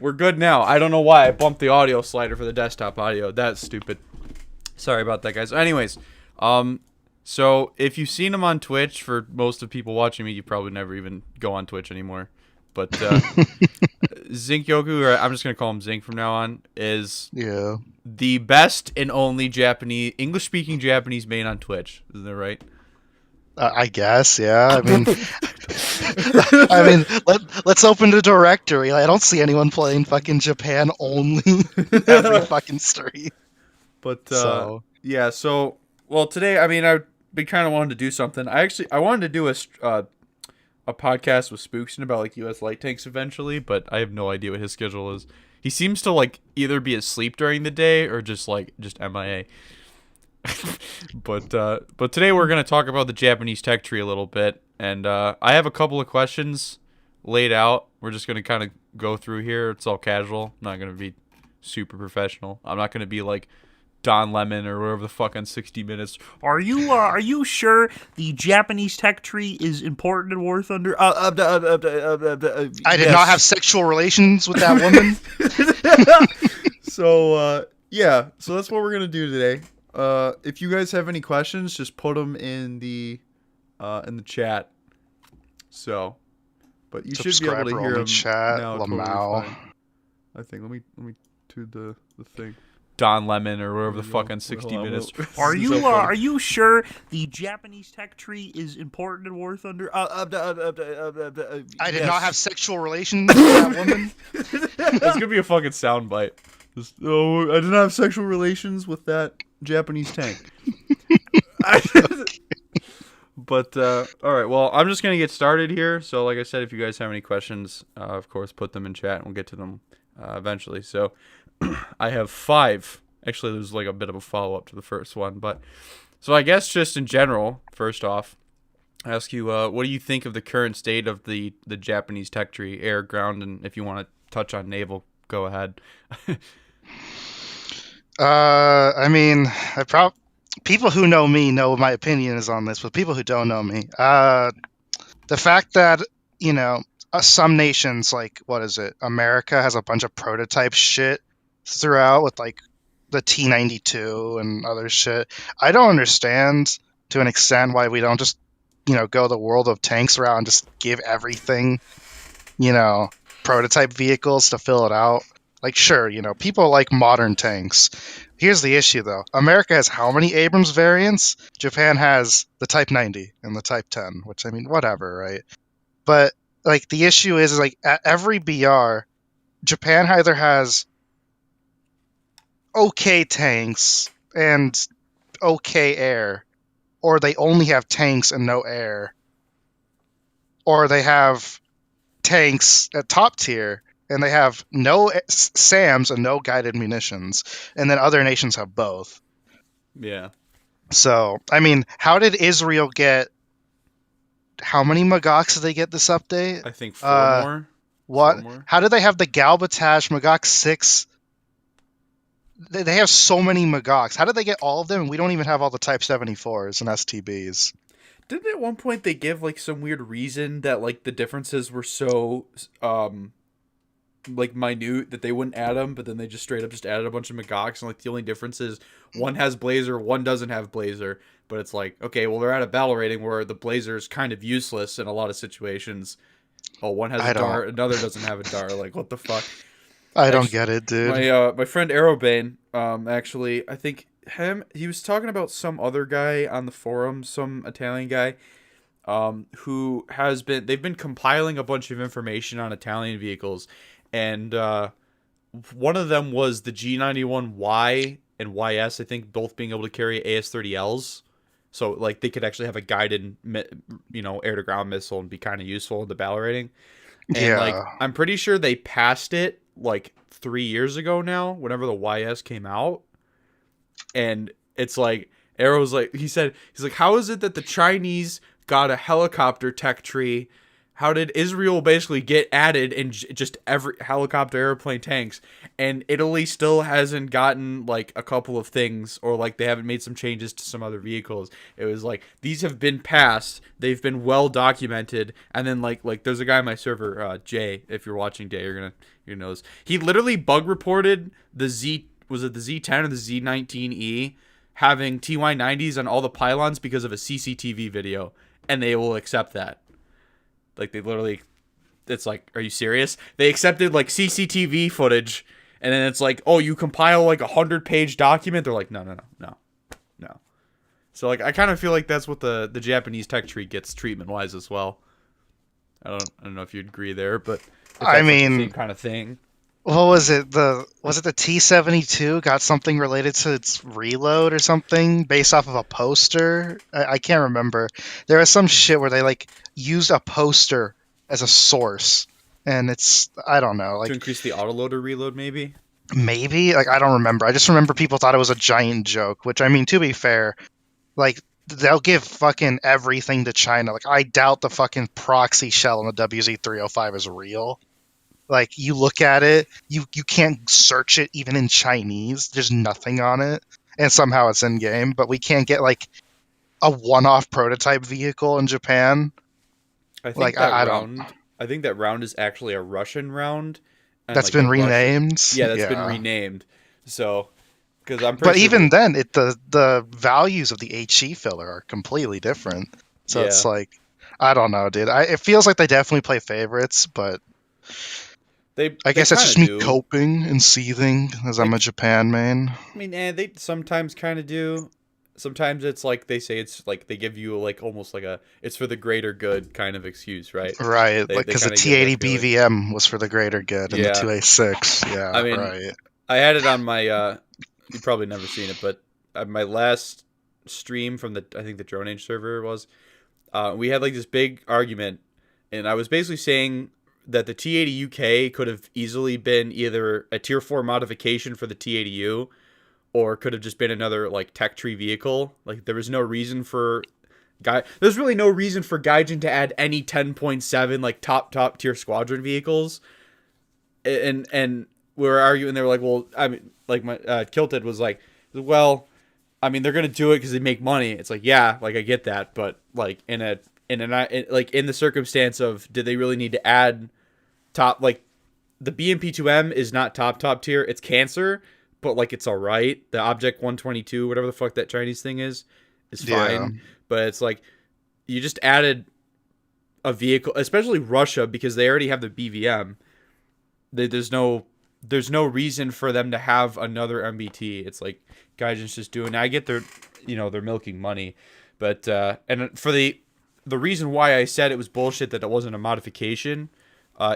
We're good now. I don't know why I bumped the audio slider for the desktop audio. That's stupid. Sorry about that, guys. Anyways, so if you've seen him on Twitch, for most of people watching me, you probably never even go on Twitch anymore. But Zinc Yoku, or I'm just gonna call him Zinc from now on, is the best and only English-speaking Japanese main on Twitch. Isn't that right? I guess, yeah. Let's open the directory. I don't see anyone playing fucking Japan only every fucking stream. But yeah, so today, I've been kind of wanting to do something. I wanted to do a podcast with Spookson about like U.S. light tanks eventually, but I have no idea what his schedule is. He seems to like either be asleep during the day or just MIA. But today we're gonna talk about the Japanese tech tree a little bit, and I have a couple of questions laid out. We're just gonna kind of go through here. It's all casual. I'm not gonna be super professional. I'm not gonna be like Don Lemon or whatever the fuck on 60 Minutes. Are you sure the Japanese tech tree is important in War Thunder? I did not have sexual relations with that woman. So that's what we're gonna do today. If you guys have any questions, just put them in the chat. So, but you should be able to hear them chat. now. Totally fine. I think let me do the thing. Don Lemon or whatever the fuck on 60 Minutes. Are you sure the Japanese tech tree is important in War Thunder? I did not have sexual relations with that woman. That's gonna be a fucking soundbite. I didn't have sexual relations with that Japanese tank. But all right, well, I'm just gonna get started here. So, like I said, if you guys have any questions, of course, put them in chat, and we'll get to them eventually. So, I have 5. Actually, there's like a bit of a follow-up to the first one, but so I guess just in general, first off, I ask you, what do you think of the current state of the Japanese tech tree, air, ground, and if you want to touch on naval, go ahead. People who know me know my opinion is on this, but people who don't know me, the fact that, some nations, like, what is it, America has a bunch of prototype shit throughout with, like, the T-92 and other shit. I don't understand, to an extent, why we don't just, go the world of tanks route and just give everything, prototype vehicles to fill it out. Like, sure, people like modern tanks. Here's the issue, though. America has how many Abrams variants? Japan has the Type 90 and the Type 10, which, whatever, right? But, like, the issue is like, at every BR, Japan either has okay tanks and okay air, or they only have tanks and no air, or they have tanks at top tier, and they have no SAMs and no guided munitions, and then other nations have both. Yeah. So, how did Israel get... How many Magaks did they get this update? I think 4 more. What? 4 more. How did they have the Galbatage Magak 6? They have so many Magaks. How did they get all of them? And we don't even have all the Type 74s and STBs. Didn't at one point they give like some weird reason that like the differences were so like minute that they wouldn't add them, but then they just straight up just added a bunch of Magaks, and like the only difference is one has Blazer, one doesn't have Blazer. But it's like, okay, well, they're at a battle rating where the Blazer is kind of useless in a lot of situations. Oh, one has a dart, another doesn't have a dart. Like, what the fuck? I don't get it, dude. My friend Aerobane, actually, I think he was talking about some other guy on the forum, some Italian guy, who they've been compiling a bunch of information on Italian vehicles, and one of them was the G91Y and YS, I think, both being able to carry AS-30Ls. So, like, they could actually have a guided, air-to-ground missile and be kind of useful in the battle rating. And, like, I'm pretty sure they passed it, like, 3 years ago now, whenever the YS came out. And it's like, Arrow's like, he's like, how is it that the Chinese got a helicopter tech tree? how did Israel basically get added in just every helicopter, airplane, tanks, and Italy still hasn't gotten like a couple of things, or like they haven't made some changes to some other vehicles. It was like these have been passed, they've been well documented, and then like there's a guy on my server, Jay. If you're watching, Jay, you're gonna know this. He literally bug reported the the Z10 or the Z19E having TY90s on all the pylons because of a CCTV video, and they will accept that. Like, they literally, it's like, are you serious? They accepted, like, CCTV footage, and then it's like, oh, you compile, like, 100-page document? They're like, no. So, like, I kind of feel like that's what the Japanese tech tree gets treatment-wise as well. I don't know if you'd agree there, but I mean, like the same kind of thing. What was it? Was it the T-72 got something related to its reload or something based off of a poster? I can't remember. There was some shit where they like used a poster as a source, and I don't know, like to increase the autoloader reload, maybe. Like I don't remember. I just remember people thought it was a giant joke. Which I mean, to be fair, like they'll give fucking everything to China. Like I doubt the fucking proxy shell on the WZ-305 is real. Like, you look at it, you can't search it even in Chinese. There's nothing on it. And somehow it's in-game. But we can't get, like, a one-off prototype vehicle in Japan. I think I think that round is actually a Russian round. That's like been renamed? Yeah, that's been renamed. So, because I'm pretty But even then, the values of the HE filler are completely different. So it's like, I don't know, dude. It feels like they definitely play favorites, but... I guess that's just me coping and seething as I'm a Japan main. I mean, they sometimes kind of do. Sometimes it's like they say it's like they give you like almost like it's for the greater good kind of excuse, right? Right, because the T80 BVM was for the greater good and the 2A6. Yeah, I mean, right. I had it on my, you've probably never seen it, but my last stream from I think the Drone Age server was, we had like this big argument, and I was basically saying that the T80 UK could have easily been either a tier 4 modification for the T80U, or could have just been another like tech tree vehicle. Like there was no reason for there's really no reason for Gaijin to add any 10.7 like top tier squadron vehicles. And we were arguing, they were like, well, I mean, like my Kilted was like, well, I mean, they're gonna do it because they make money. It's like, yeah, like I get that, but like in the circumstance of, did they really need to add top, like the BMP2M is not top tier, it's cancer, but like it's all right. The Object 122, whatever the fuck that Chinese thing is fine. But it's like you just added a vehicle, especially Russia, because they already have the BVM. There's no reason for them to have another MBT. It's like Gaijin's just doing. I get they're milking money, but and for the reason why I said it was bullshit that it wasn't a modification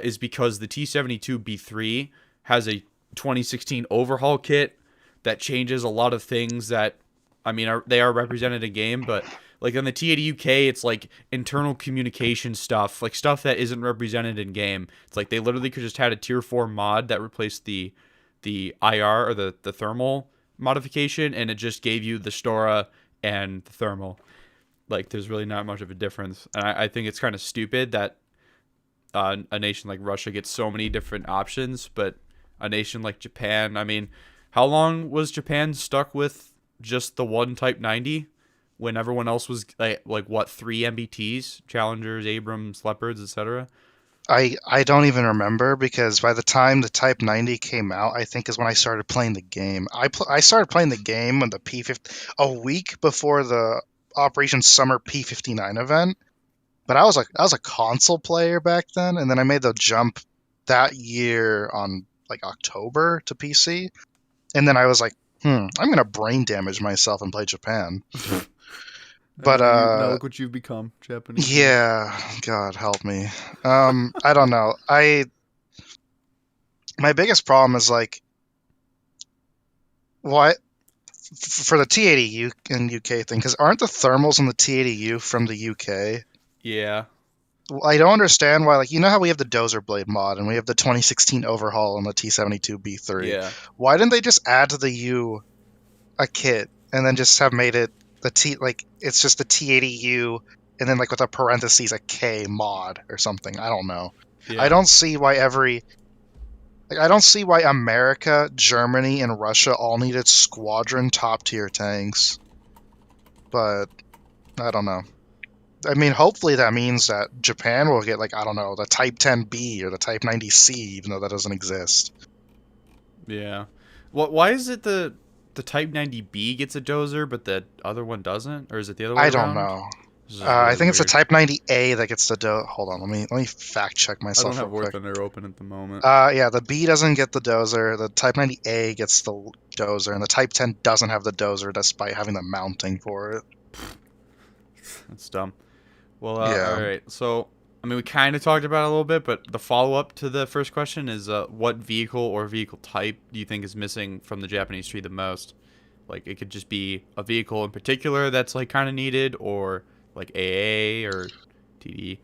is because the T72B3 has a 2016 overhaul kit that changes a lot of things that, I mean, they are represented in game, but like on the T80 UK, it's like internal communication stuff, like stuff that isn't represented in game. It's like they literally could just had a tier 4 mod that replaced the IR or the thermal modification, and it just gave you the Stora and the thermal. Like there's really not much of a difference, and I think it's kind of stupid that a nation like Russia gets so many different options, but a nation like Japan, I mean, how long was Japan stuck with just the one Type 90 when everyone else was like what, 3 MBTs, Challengers, Abrams, Leopards, etc.? I don't even remember, because by the time the Type 90 came out, I think is when I started playing the game. I started playing the game when the P50, a week before the Operation Summer P59 event. But I was a console player back then, and then I made the jump that year on like October to PC, and then I was like, I'm gonna brain damage myself and play Japan. But now look what you've become, Japanese. Yeah, God help me. I don't know. My biggest problem is like, what for the T80U and UK thing? Because aren't the thermals in the T80U from the UK? Yeah. I don't understand why, like, you know how we have the Dozer Blade mod and we have the 2016 overhaul on the T72B3? Yeah. Why didn't they just add to the U a kit and then just have made it the it's just the T80U and then like with a parentheses a K mod or something. I don't know. Yeah. I don't see why I don't see why America, Germany, and Russia all needed squadron top tier tanks. But I don't know. I mean, hopefully that means that Japan will get, like, I don't know, the Type 10B or the Type 90C, even though that doesn't exist. Yeah. Why is it the Type 90B gets a dozer, but the other one doesn't? Or is it the other way I around? don't know. This is I really think it's the weird. Type 90A that gets the Hold on, let me fact check I myself don't have real War quick. Thunder open at the moment. Yeah, the B doesn't get the dozer. The Type 90A gets the dozer, and the Type 10 doesn't have the dozer despite having the mounting for it. That's dumb. Well, Yeah. all right. So, I mean, we kind of talked about it a little bit, but the follow-up to the first question is, what vehicle or vehicle type do you think is missing from the Japanese tree the most? Like, it could just be a vehicle in particular that's, like, kind of needed, or, like, AA or TD.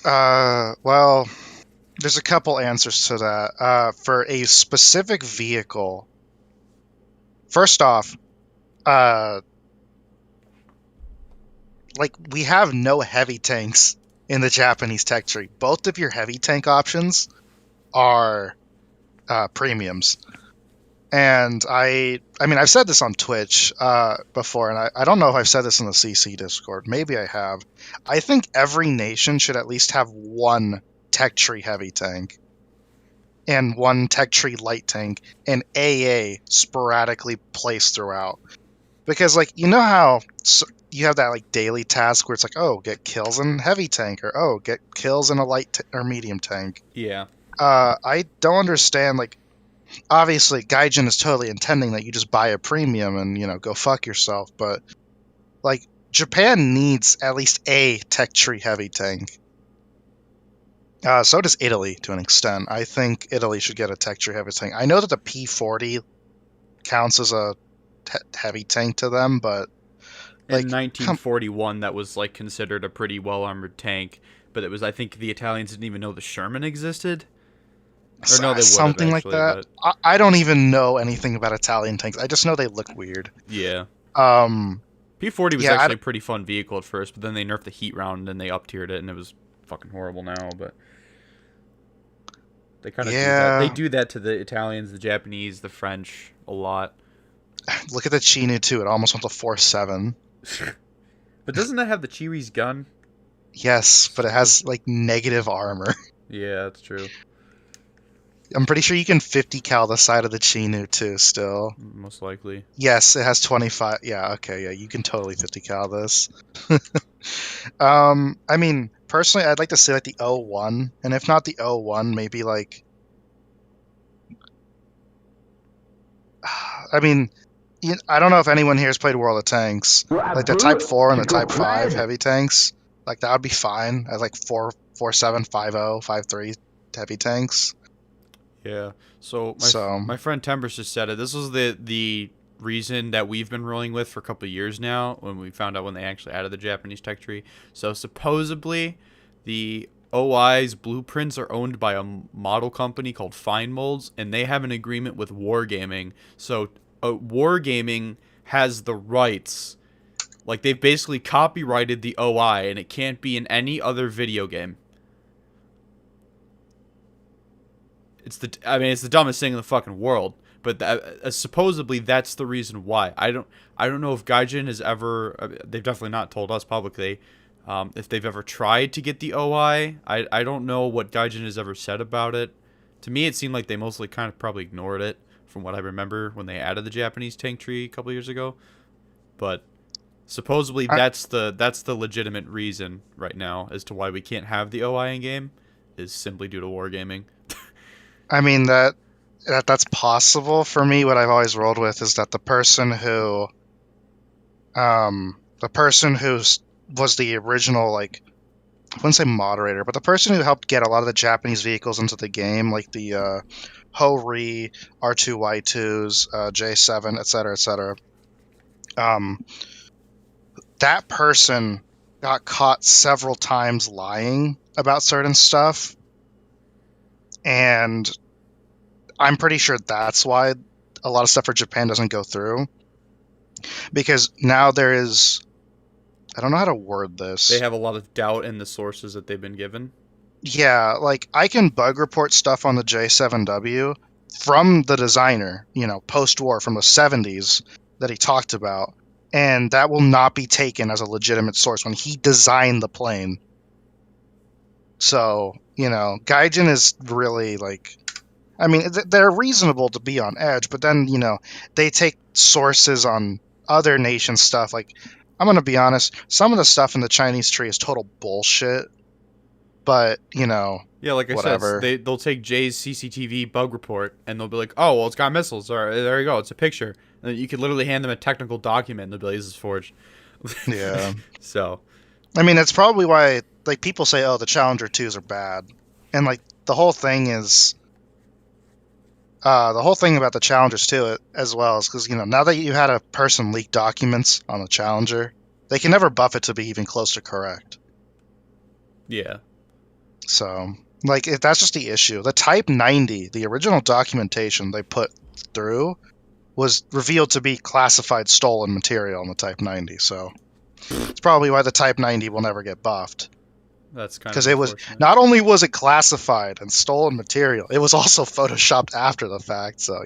Well, there's a couple answers to that. For a specific vehicle, first off, like, we have no heavy tanks in the Japanese tech tree. Both of your heavy tank options are premiums. And I mean, I've said this on Twitch before, and I don't know if I've said this in the CC Discord. Maybe I have. I think every nation should at least have one tech tree heavy tank and one tech tree light tank, and AA sporadically placed throughout. Because, like, you know how you have that, like, daily task where it's like, oh, get kills in heavy tank, or oh, get kills in a light or medium tank. Yeah. I don't understand, like, obviously Gaijin is totally intending that you just buy a premium and, you know, go fuck yourself, but, like, Japan needs at least a tech tree heavy tank. So does Italy to an extent. I think Italy should get a tech tree heavy tank. I know that the P40 counts as a heavy tank to them, but In 1941, that was, like, considered a pretty well-armored tank, but it was, I think the Italians didn't even know the Sherman existed. Or no, they would something have, like actually, that. but I don't even know anything about Italian tanks. I just know they look weird. yeah. Um, P40 was yeah, actually a pretty fun vehicle at first, but then they nerfed the heat round and they up-tiered it, and it was fucking horrible now, but they kind of do that. They do that to the Italians, the Japanese, the French a lot. Look at the Chinu too. It almost went to 4.7. But doesn't that have the Chiwi's gun? Yes, but it has, like, negative armor. Yeah, that's true. I'm pretty sure you can 50 cal the side of the Chinu too still. Most likely. Yes, it has 25. Yeah, okay, yeah, you can totally 50 cal this. I mean, personally, I'd like to see, like, the 01, and if not the 01, maybe, like, I mean, I don't know if anyone here has played World of Tanks. Like, the Type 4 and the Type 5 heavy tanks, like, that would be fine. I like 4.7, 5.0, 5.3 heavy tanks. Yeah. So my friend Timbers just said it. This was the reason that we've been rolling with for a couple of years now when we found out when they actually added the Japanese tech tree. So supposedly the OI's blueprints are owned by a model company called Fine Molds, and they have an agreement with Wargaming. So Wargaming has the rights. Like, they've basically copyrighted the OI, and it can't be in any other video game. It's the dumbest thing in the fucking world, but supposedly that's the reason why. I don't know if Gaijin has ever. They've definitely not told us publicly if they've ever tried to get the OI. I don't know what Gaijin has ever said about it. To me, it seemed like they mostly kind of probably ignored it, from what I remember when they added the Japanese tank tree a couple years ago. But supposedly that's the legitimate reason right now as to why we can't have the OI in game, is simply due to Wargaming. I mean, that's possible. For me, what I've always rolled with is that the person who was the original, like, I wouldn't say moderator, but the person who helped get a lot of the Japanese vehicles into the game, like the Ho-Ri, R2Y2s, J7, etc., that person got caught several times lying about certain stuff, and I'm pretty sure that's why a lot of stuff for Japan doesn't go through. Because now there is I don't know how to word this. They have a lot of doubt in the sources that they've been given. Yeah, like I can bug report stuff on the J7W from the designer, post-war from the 70s that he talked about, and that will not be taken as a legitimate source when he designed the plane. So, Gaijin is really like, I mean, they're reasonable to be on edge, but then, they take sources on other nation stuff. Like, I'm going to be honest, some of the stuff in the Chinese tree is total bullshit. But, Yeah, like I whatever. said, they'll take Jay's CCTV bug report and they'll be like, oh, well, it's got missiles. All right, there you go. It's a picture. And you could literally hand them a technical document and they'll be like, this is forged. Yeah. So. I mean, that's probably why, like, people say, oh, the Challenger 2s are bad. And, like, the whole thing about the Challengers, too, as well, is because, now that you had a person leak documents on the Challenger, they can never buff it to be even close to correct. Yeah. So, like, that's just the issue. The Type 90, the original documentation they put through, was revealed to be classified stolen material in the Type 90. So, it's probably why the Type 90 will never get buffed. That's kind of because it was not only was it classified and stolen material, it was also photoshopped after the fact. So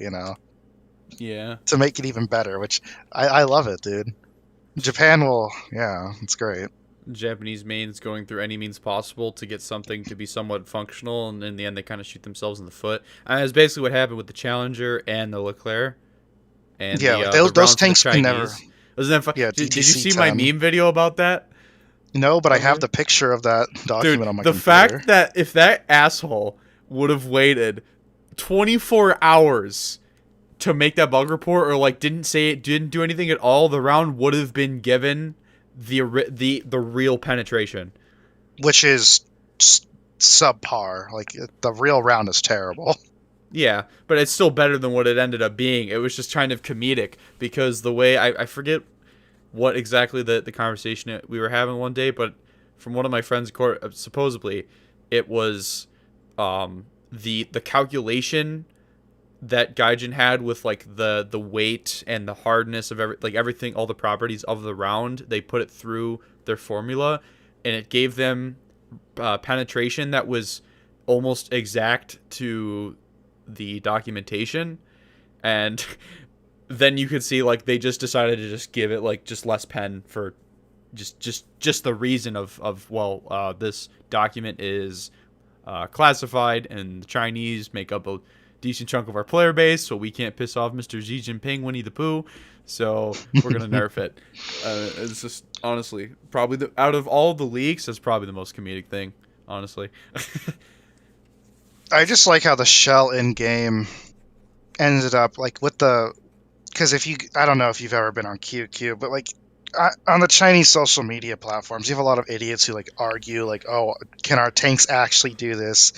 yeah, to make it even better, which I love it, dude. Japan will, yeah, it's great. Japanese mains going through any means possible to get something to be somewhat functional, and in the end they kind of shoot themselves in the foot. That's basically what happened with the Challenger and the Leclerc. And yeah, the those tanks can never. Wasn't that fun? Yeah, did you see my meme video about that? No, but I have the picture of that document on my computer. The fact that if that asshole would have waited 24 hours to make that bug report, or like didn't do anything at all, the round would have been given the real penetration, which is subpar. Like the real round is terrible. Yeah, but it's still better than what it ended up being. It was just kind of comedic because the way I forget what exactly the conversation we were having one day, but from one of my friends, supposedly it was the calculation that Gaijin had with like the weight and the hardness of everything, all the properties of the round. They put it through their formula, and it gave them penetration that was almost exact to the documentation. And then you could see like they just decided to just give it like just less pen for just the reason of this document is classified, and the Chinese make up a decent chunk of our player base, so we can't piss off Mr. Xi Jinping, Winnie the Pooh, so we're gonna nerf it. It's just honestly probably out of all the leaks, that's probably the most comedic thing, honestly. I just like how the shell in game ended up like with the, because I don't know if you've ever been on QQ, but like on the Chinese social media platforms, you have a lot of idiots who like argue like, oh, can our tanks actually do this?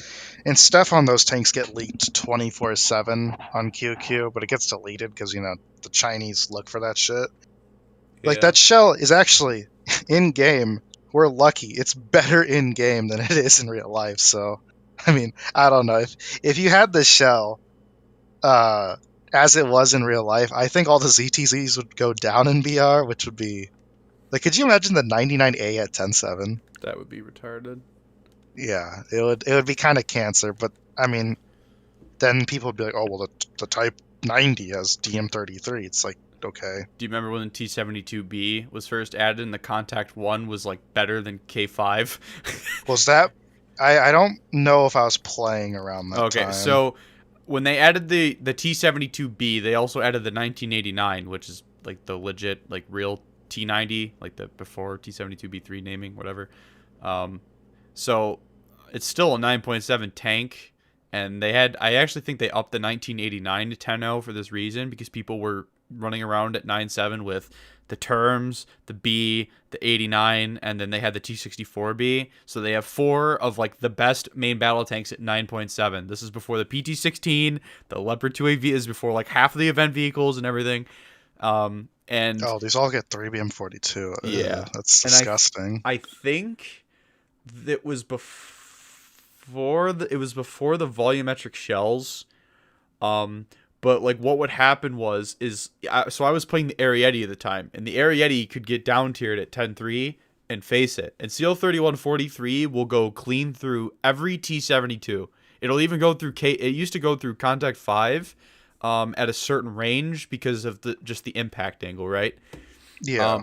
And stuff on those tanks get leaked 24/7 on QQ, but it gets deleted because the Chinese look for that shit. Yeah. Like that shell is actually in game. We're lucky; it's better in game than it is in real life. So, I mean, I don't know if you had the shell as it was in real life, I think all the ZTZs would go down in BR, which would be like, could you imagine the 99A at 10.7? That would be retarded. Yeah, it would be kind of cancer, but I mean, then people would be like, oh well, the Type 90 has DM33. It's like, okay. Do you remember when the T72B was first added and the Contact 1 was like better than K5? Was that? I don't know if I was playing around that time. Okay, so when they added the T72B, they also added the 1989, which is like the legit like real T90, like the before T72B3 naming, whatever. So it's still a 9.7 tank, and I actually think they upped the 1989 to 10.0 for this reason, because people were running around at 9.7 with the terms, the B, the 89, and then they had the T64B. So they have 4 of like the best main battle tanks at 9.7. This is before the PT-16, the Leopard 2AV is before like half of the event vehicles and everything. And these all get 3BM42. Yeah, that's disgusting. I think that was before the volumetric shells. But like what would happen so I was playing the Arietti at the time, and the Arietti could get down tiered at 10-3 and face it. And CL3143 will go clean through every T72. It'll even go through it used to go through contact 5 at a certain range because of just the impact angle, right? Yeah.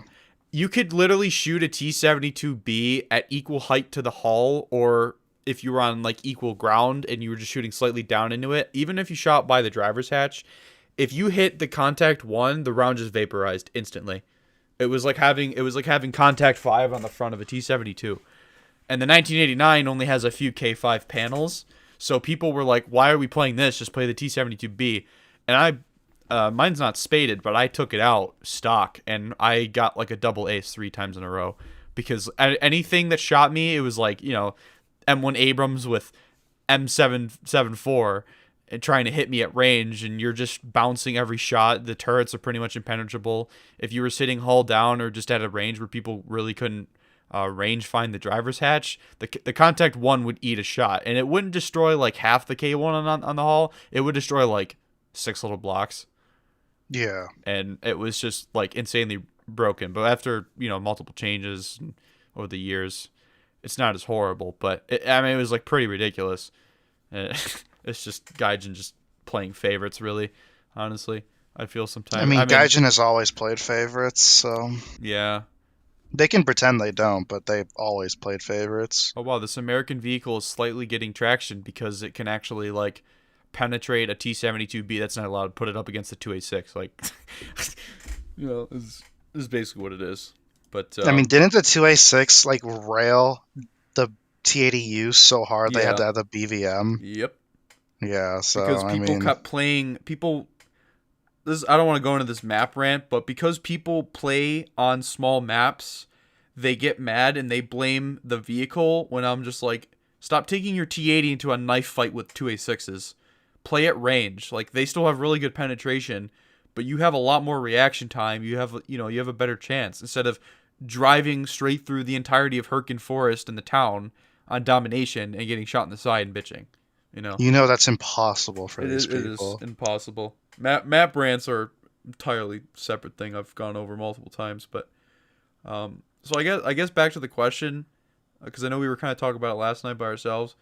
You could literally shoot a T72B at equal height to the hull, or if you were on like equal ground and you were just shooting slightly down into it, even if you shot by the driver's hatch, if you hit the contact 1, the round just vaporized instantly. It was like having contact 5 on the front of a T72. And the 1989 only has a few K5 panels, so people were like, "Why are we playing this? Just play the T72B." And mine's not spaded, but I took it out stock, and I got like a double ace 3 times in a row because anything that shot me, it was like, M1 Abrams with M774 and trying to hit me at range, and you're just bouncing every shot. The turrets are pretty much impenetrable. If you were sitting hull down or just at a range where people really couldn't range find the driver's hatch, the contact 1 would eat a shot, and it wouldn't destroy like half the K1 on the hull. It would destroy like 6 little blocks. Yeah. And it was just like insanely broken. But after, multiple changes over the years, it's not as horrible. But it was like pretty ridiculous. It's just Gaijin just playing favorites, really, honestly. I feel sometimes. Gaijin has always played favorites, so. Yeah. They can pretend they don't, but they've always played favorites. Oh, wow. This American vehicle is slightly getting traction because it can actually, like, penetrate a T-72B that's not allowed to put it up against the 2A6. Like, this is basically what it is. But didn't the 2A6 like rail the T-80U so hard they had to have the BVM? Yep. Yeah, so because people kept playing. I don't want to go into this map rant, but because people play on small maps, they get mad and they blame the vehicle. When I'm just like, stop taking your T-80 into a knife fight with 2A6s. Play at range. Like, they still have really good penetration, but you have a lot more reaction time. You have a better chance instead of driving straight through the entirety of Herkin Forest in the town on domination and getting shot in the side and bitching. That's impossible for these people. It is impossible. Map rants are entirely separate thing I've gone over multiple times, but so I guess back to the question, because I know we were kind of talking about it last night by ourselves,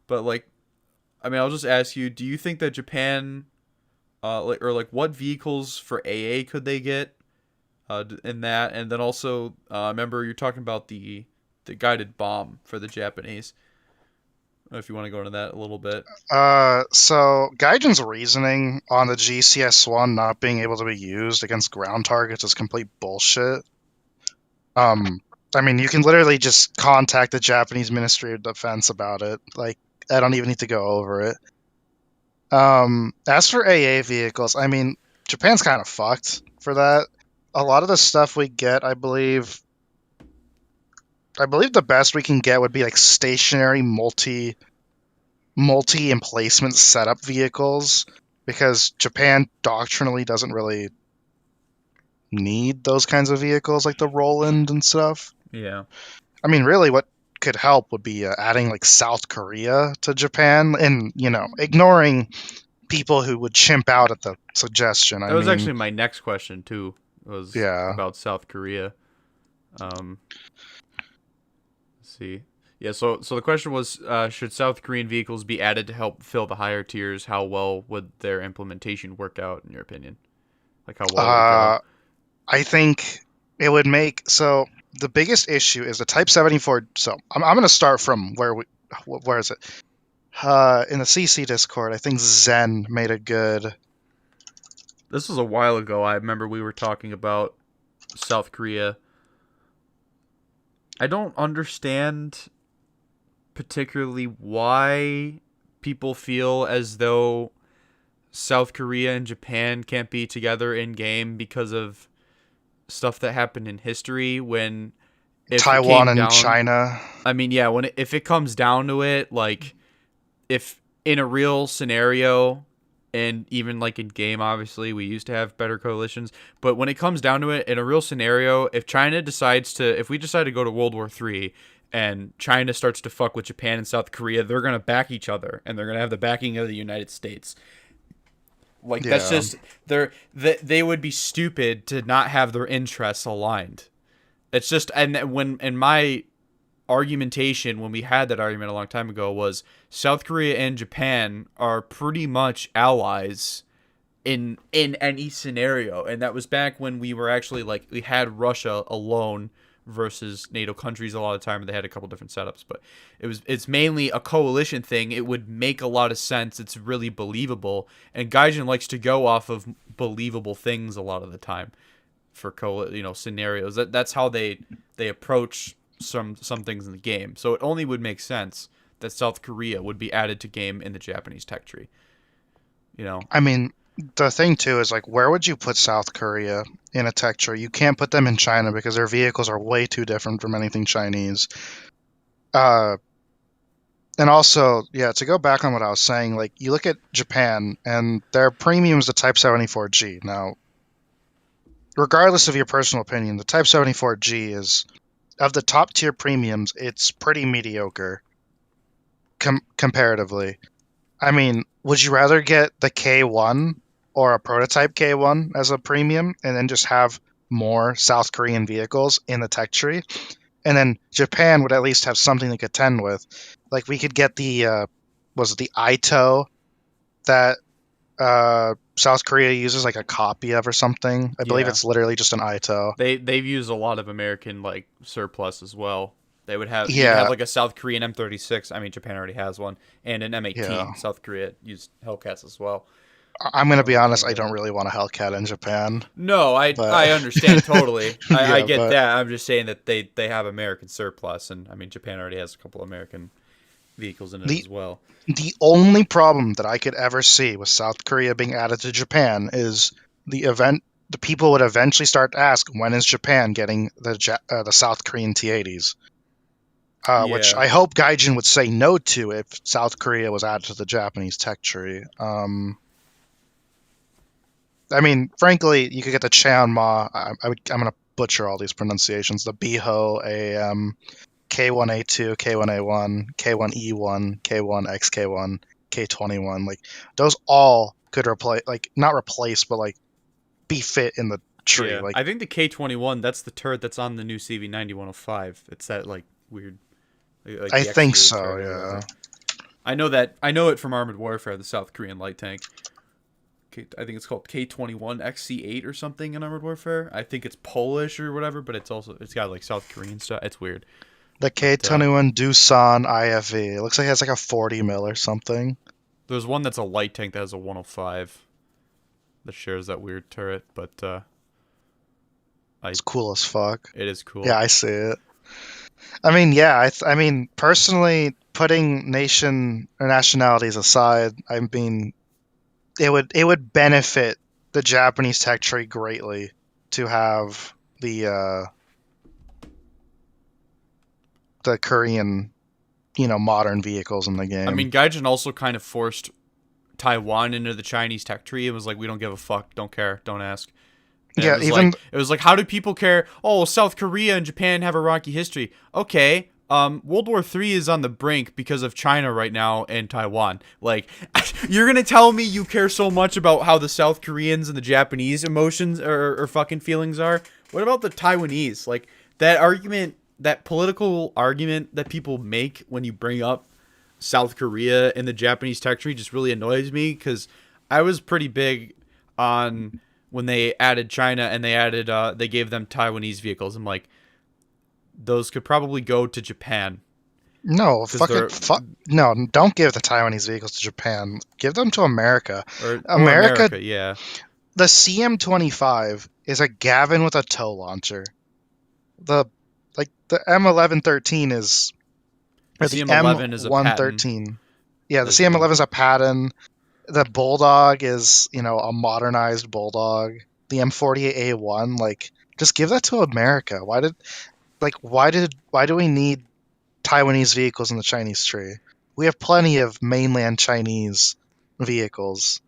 but like, I'll just ask you, do you think that Japan, what vehicles for AA could they get in that? And then also, remember you're talking about the guided bomb for the Japanese. I don't know if you want to go into that a little bit. So Gaijin's reasoning on the GCS-1 not being able to be used against ground targets is complete bullshit. You can literally just contact the Japanese Ministry of Defense about it. Like, I don't even need to go over it. As for AA vehicles, Japan's kind of fucked for that. A lot of the stuff we get, I believe the best we can get would be like stationary multi-emplacement setup vehicles, because Japan doctrinally doesn't really need those kinds of vehicles like the Roland and stuff. Yeah. Really what could help would be adding like South Korea to Japan, and ignoring people who would chimp out at the suggestion. That was actually my next question too. Was about South Korea. Let's see. Yeah, so the question was, should South Korean vehicles be added to help fill the higher tiers? How well would their implementation work out, in your opinion? Like, how well would it go? I think it would make... So, the biggest issue is the Type 74... So, I'm going to start from where is it? In the CC Discord, I think Zen made a good... This was a while ago. I remember we were talking about South Korea. I don't understand particularly why people feel as though South Korea and Japan can't be together in game because of stuff that happened in history. When Taiwan and China. If it comes down to it, like, if in a real scenario, and even like in game, obviously we used to have better coalitions, but when it comes down to it, in a real scenario, if we decide to go to World War III and China starts to fuck with Japan and South Korea, they're going to back each other, and they're going to have the backing of the United States. Like that's Yeah. just they would be stupid to not have their interests aligned. It's just, and when in my argumentation when we had that argument a long time ago was South Korea and Japan are pretty much allies in any scenario, and that was back when we were actually like we had Russia alone versus NATO countries a lot of the time, and they had a couple different setups, but it's mainly a coalition thing. It would make a lot of sense. It's really believable, and Gaijin likes to go off of believable things a lot of the time for scenarios. That's how they approach some things in the game. So it only would make sense that South Korea would be added to game in the Japanese tech tree. I mean, the thing too is like, where would you put South Korea in a tech tree? You can't put them in China because their vehicles are way too different from anything Chinese. And also, yeah, to go back on what I was saying, like you look at Japan and their premium is the Type 74G. Now, regardless of your personal opinion, the Type 74G is of the top tier premiums. It's pretty mediocre comparatively. I mean, would you rather get the K1 or a prototype K1 as a premium and then just have more South Korean vehicles in the tech tree? And then Japan would at least have something to contend with. Like we could get the was it the Ito that South Korea uses like a copy of or something. I believe it's literally just an Ito. They've used a lot of American like surplus as well. They would have you'd have like a South Korean M36. I mean, Japan already has one, and an M18. Yeah. South Korea used Hellcats as well. I'm gonna be honest. I don't really want a Hellcat in Japan. No, I understand totally. I get that. I'm just saying that they have American surplus, and I mean Japan already has a couple American vehicles in it as well. The only problem that I could ever see with South Korea being added to Japan is the people would eventually start to ask, when is Japan getting the South Korean T-80s? Which I hope Gaijin would say no to if South Korea was added to the Japanese tech tree. I mean, frankly, you could get the Cheonma. I'm going to butcher all these pronunciations. The Biho AM, K1A2, K1A1, K1E1, K1XK1, K21. Like those all could replace, like not replace, but like be fit in the tree. Yeah. Like I think the K21, that's the turret that's on the new CV90-105. It's that like weird. Like I think so. Yeah. I know it from Armored Warfare, the South Korean light tank. I think it's called K21 XC8 or something in Armored Warfare. I think it's Polish or whatever, but it's got like South Korean stuff. It's weird. The K21 Doosan IFV. It looks like it has like a 40 mil or something. There's one that's a light tank that has a 105 that shares that weird turret, but it's cool as fuck. It is cool. Yeah, I see it. I mean, yeah, I mean, personally, putting nation or nationalities aside, I mean, it would benefit the Japanese tech tree greatly to have the Korean, modern vehicles in the game. I mean, Gaijin also kind of forced Taiwan into the Chinese tech tree. It was like, we don't give a fuck, don't care, don't ask. And yeah, it was like, how do people care? Oh, South Korea and Japan have a rocky history. Okay, World War III is on the brink because of China right now and Taiwan. Like, you're gonna tell me you care so much about how the South Koreans and the Japanese emotions or fucking feelings are? What about the Taiwanese? Like, that argument, that political argument that people make when you bring up South Korea and the Japanese tech tree just really annoys me, because I was pretty big on when they added China and they gave them Taiwanese vehicles. I'm like, those could probably go to Japan. No, no, don't give the Taiwanese vehicles to Japan. Give them to America. Or America, yeah. The CM25 is a Gavin with a tow launcher. The M1113 is... The CM11 is a M113. Yeah, the CM11 is a Patton. The Bulldog is, a modernized Bulldog. The M48A1, like, just give that to America. Why do we need Taiwanese vehicles in the Chinese tree? We have plenty of mainland Chinese vehicles.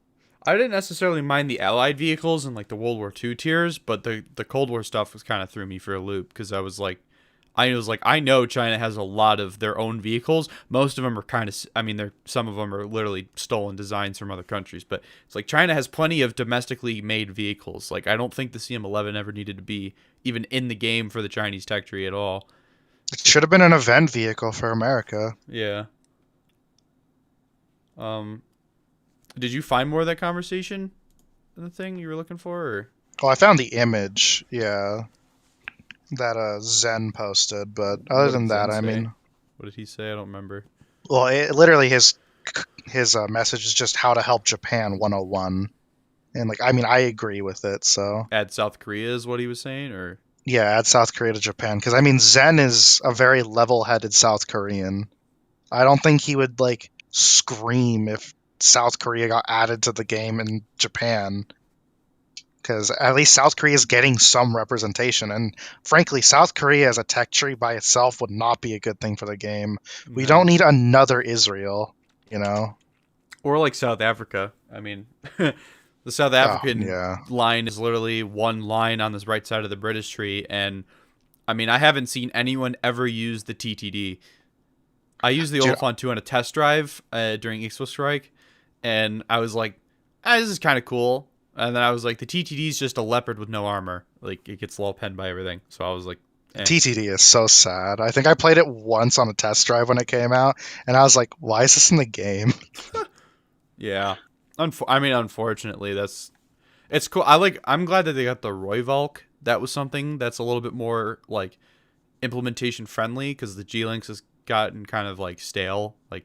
I didn't necessarily mind the Allied vehicles in like the World War II tiers, but the Cold War stuff was kind of threw me for a loop, because I was like, I know China has a lot of their own vehicles. Most of them are kind of, I mean, some of them are literally stolen designs from other countries, but it's like China has plenty of domestically made vehicles. Like, I don't think the CM11 ever needed to be even in the game for the Chinese tech tree at all. It should have been an event vehicle for America. Yeah. Did you find more of that conversation in the thing you were looking for? Or? Oh, I found the image. Yeah. That Zen posted, but other than that, I mean, what did he say? I don't remember. Well, literally his message is just how to help Japan 101, and like I mean I agree with it. So add South Korea is what he was saying, or yeah, add South Korea to Japan because I mean Zen is a very level-headed South Korean. I don't think he would like scream if South Korea got added to the game in Japan. Because at least South Korea is getting some representation. And frankly, South Korea as a tech tree by itself would not be a good thing for the game. No. We don't need another Israel, you know? Or like South Africa. I mean, the South African line is literally one line on this right side of the British tree. And I mean, I haven't seen anyone ever use the TTD. I used the Oliphant 2 on a test drive during Expo Strike. And I was like, this is kind of cool. And then I was like, the TTD is just a leopard with no armor. Like, it gets low penned by everything. So I was like, TTD is so sad. I think I played it once on a test drive when it came out, and I was like, why is this in the game? Yeah. I mean, unfortunately, it's cool. I'm glad that they got the Royvalk. That was something that's a little bit more, like, implementation friendly, because the G-Lynx has gotten kind of, like, stale. Like,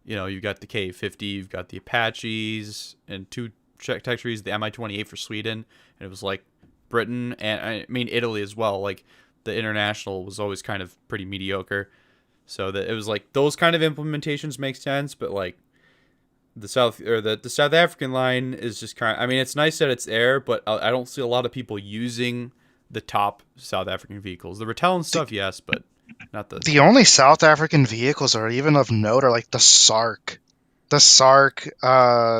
you know, you've got the K50, you've got the Apaches, and two tech trees, the Mi-28 for Sweden, and it was like Britain and I mean Italy as well. Like the international was always kind of pretty mediocre, so that it was like those kind of implementations make sense. But like the South African line is just kind of, I mean, it's nice that it's there, but I don't see a lot of people using the top South African vehicles. The Rattel and stuff, yes, but not the only South African vehicles are even of note are like the SARC. The SARC,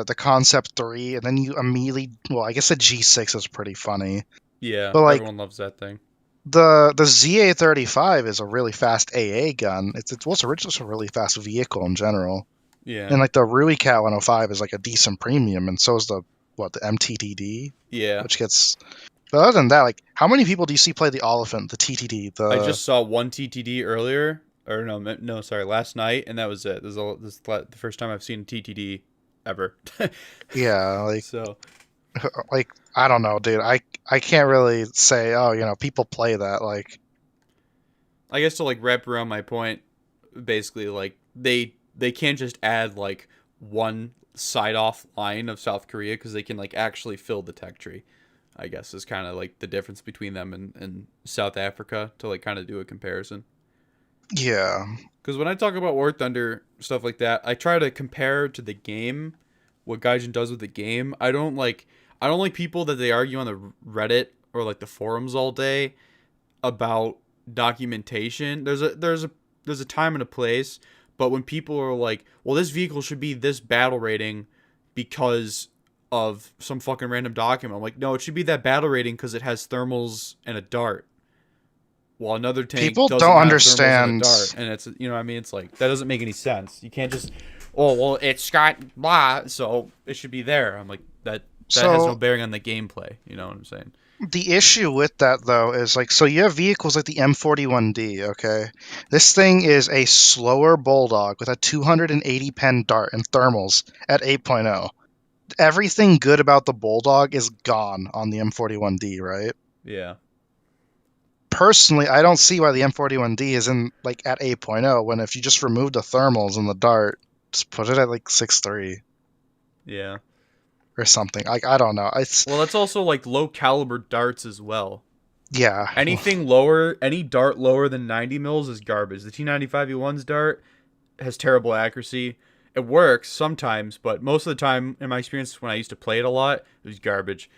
the Concept 3, and then you immediately... Well, I guess the G6 is pretty funny. Yeah, but like, everyone loves that thing. The ZA-35 is a really fast AA gun. It's just a really fast vehicle in general. Yeah. And like the Rui Cat 105 is like a decent premium, and so is the MTTD? Yeah. Which gets... But other than that, like, how many people do you see play the Oliphant, the TTD? I just saw one TTD earlier... Or no, sorry, last night, and that was it. This is the first time I've seen TTD ever. Yeah, like so, like I don't know, dude. I can't really say, oh, you know, people play that. Like, I guess to like wrap around my point, basically, like they can't just add like one side off line of South Korea because they can like actually fill the tech tree. I guess is kind of like the difference between them and South Africa to like kind of do a comparison. Yeah. Because when I talk about War Thunder, stuff like that, I try to compare to the game, what Gaijin does with the game. I don't like people that they argue on the Reddit or like the forums all day about documentation. There's a time and a place, but when people are like, well, this vehicle should be this battle rating because of some fucking random document. I'm like, no, it should be that battle rating because it has thermals and a dart. Well, another tank people doesn't don't have understand, and it's, you know what I mean? It's like, that doesn't make any sense. You can't just, oh, well, it's got blah, so it should be there. I'm like, that has no bearing on the gameplay. You know what I'm saying? The issue with that, though, is like, so you have vehicles like the M41D, okay? This thing is a slower Bulldog with a 280 pen dart and thermals at 8.0. Everything good about the Bulldog is gone on the M41D, right? Yeah. Personally, I don't see why the M41D is in like at 8.0 when if you just remove the thermals and the dart, just put it at like 6.3. Yeah. Or something. Like, I don't know. Well, it's also like low caliber darts as well. Yeah. Anything lower, any dart lower than 90 mils is garbage. The T95E1's dart has terrible accuracy. It works sometimes, but most of the time, in my experience, when I used to play it a lot, it was garbage.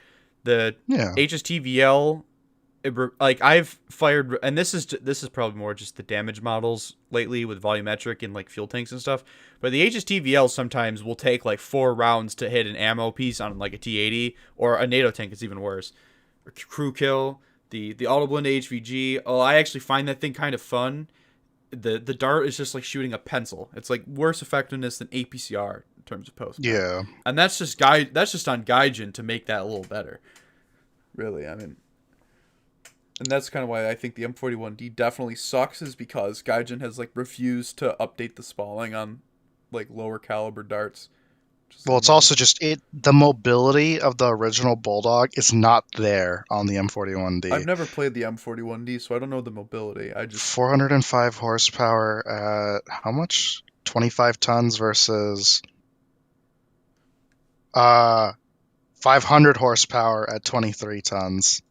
The HSTVL... like I've fired, and this is probably more just the damage models lately with volumetric and like fuel tanks and stuff. But the HSTVL sometimes will take like 4 rounds to hit an ammo piece on like a T80 or a NATO tank. It's even worse. Or crew kill. The auto blend HVG. Oh, I actually find that thing kind of fun. The dart is just like shooting a pencil. It's like worse effectiveness than APCR in terms of post. Yeah. And that's just on Gaijin to make that a little better. Really, I mean, and that's kind of why I think the M41D definitely sucks, is because Gaijin has like refused to update the spalling on like lower caliber darts. Well, it's also just the mobility of the original Bulldog is not there on the M41D. I've never played the M41D, so I don't know the mobility. I just 405 horsepower at how much? 25 tons versus 500 horsepower at 23 tons.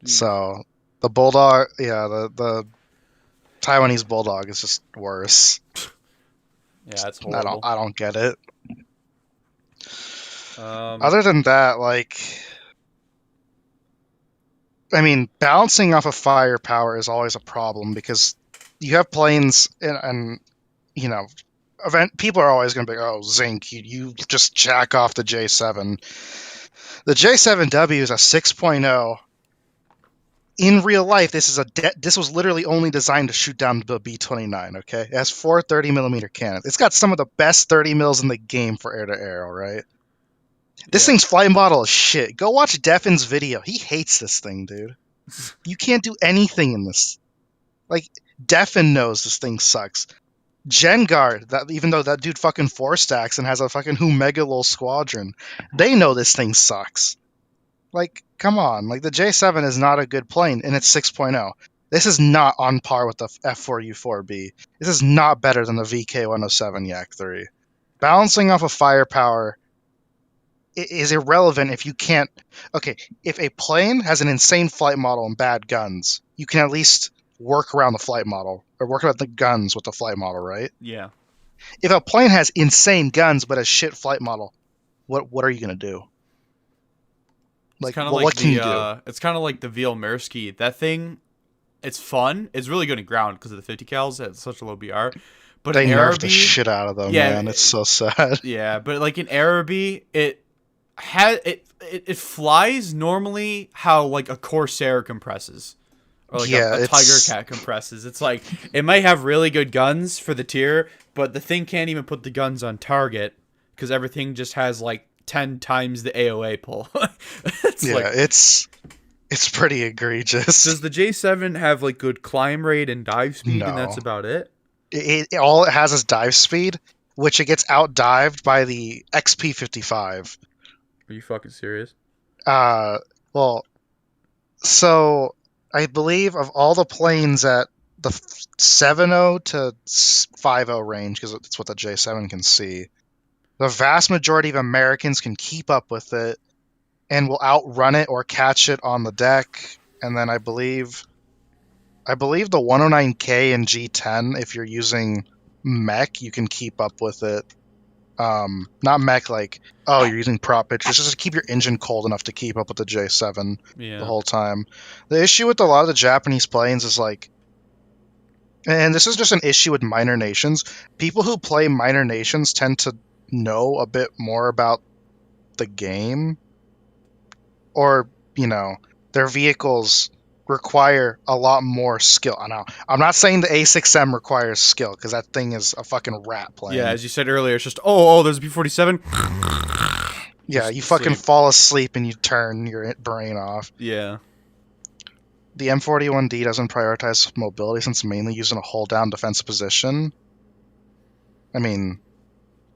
So the Bulldog, the Taiwanese Bulldog is just worse. Yeah, it's horrible. I don't get it. Other than that, like, I mean, balancing off of firepower is always a problem because you have planes and you know, people are always going to be, oh, Zinc, you just jack off the J7. The J7W is a 6.0. In real life, this was literally only designed to shoot down the B-29, okay? It has 4 30mm cannons. It's got some of the best 30 mils in the game for air-to-air, all right? This thing's flight model is shit. Go watch Deffin's video. He hates this thing, dude. You can't do anything in this. Like, Deffin knows this thing sucks. Gengard, even though that dude fucking 4-stacks and has a fucking Humegalol squadron, they know this thing sucks. Like, come on. Like, the J7 is not a good plane, and it's 6.0. This is not on par with the F4U4B. This is not better than the VK107 Yak 3. Balancing off of firepower is irrelevant if you can't... Okay, if a plane has an insane flight model and bad guns, you can at least work around the flight model, or work around the guns with the flight model, right? Yeah. If a plane has insane guns but a shit flight model, what are you going to do? Like, what can you do? It's kind of like the VL Mirsky. That thing, it's fun. It's really good in ground because of the 50 cals at such a low BR. But they in nerfed the shit out of them, man. It's so sad. Yeah, but like in Araby, it flies normally how like a Corsair compresses, or like a Tiger Cat compresses. It's like it might have really good guns for the tier, but the thing can't even put the guns on target because everything just has like 10 times the AOA pull. It's pretty egregious. Does the J7 have like good climb rate and dive speed, and that's about it? All it has is dive speed, which it gets out-dived by the XP55. Are you fucking serious? Well, so I believe of all the planes at the 7.0 to 5.0 range, because it's what the J7 can see, the vast majority of Americans can keep up with it and will outrun it or catch it on the deck. And then I believe the 109K and G10, if you're using mech, you can keep up with it. Not mech like, oh, you're using prop pitches, just to keep your engine cold enough to keep up with the J7 the whole time. The issue with a lot of the Japanese planes is like, and this is just an issue with minor nations, people who play minor nations tend to know a bit more about the game, or, you know, their vehicles require a lot more skill. I know. I'm not saying the A6M requires skill, because that thing is a fucking rat plane. Yeah, as you said earlier, it's just, there's a B-47. Yeah, you fucking fall asleep and you turn your brain off. Yeah. The M41D doesn't prioritize mobility since it's mainly using a hold-down defensive position. I mean,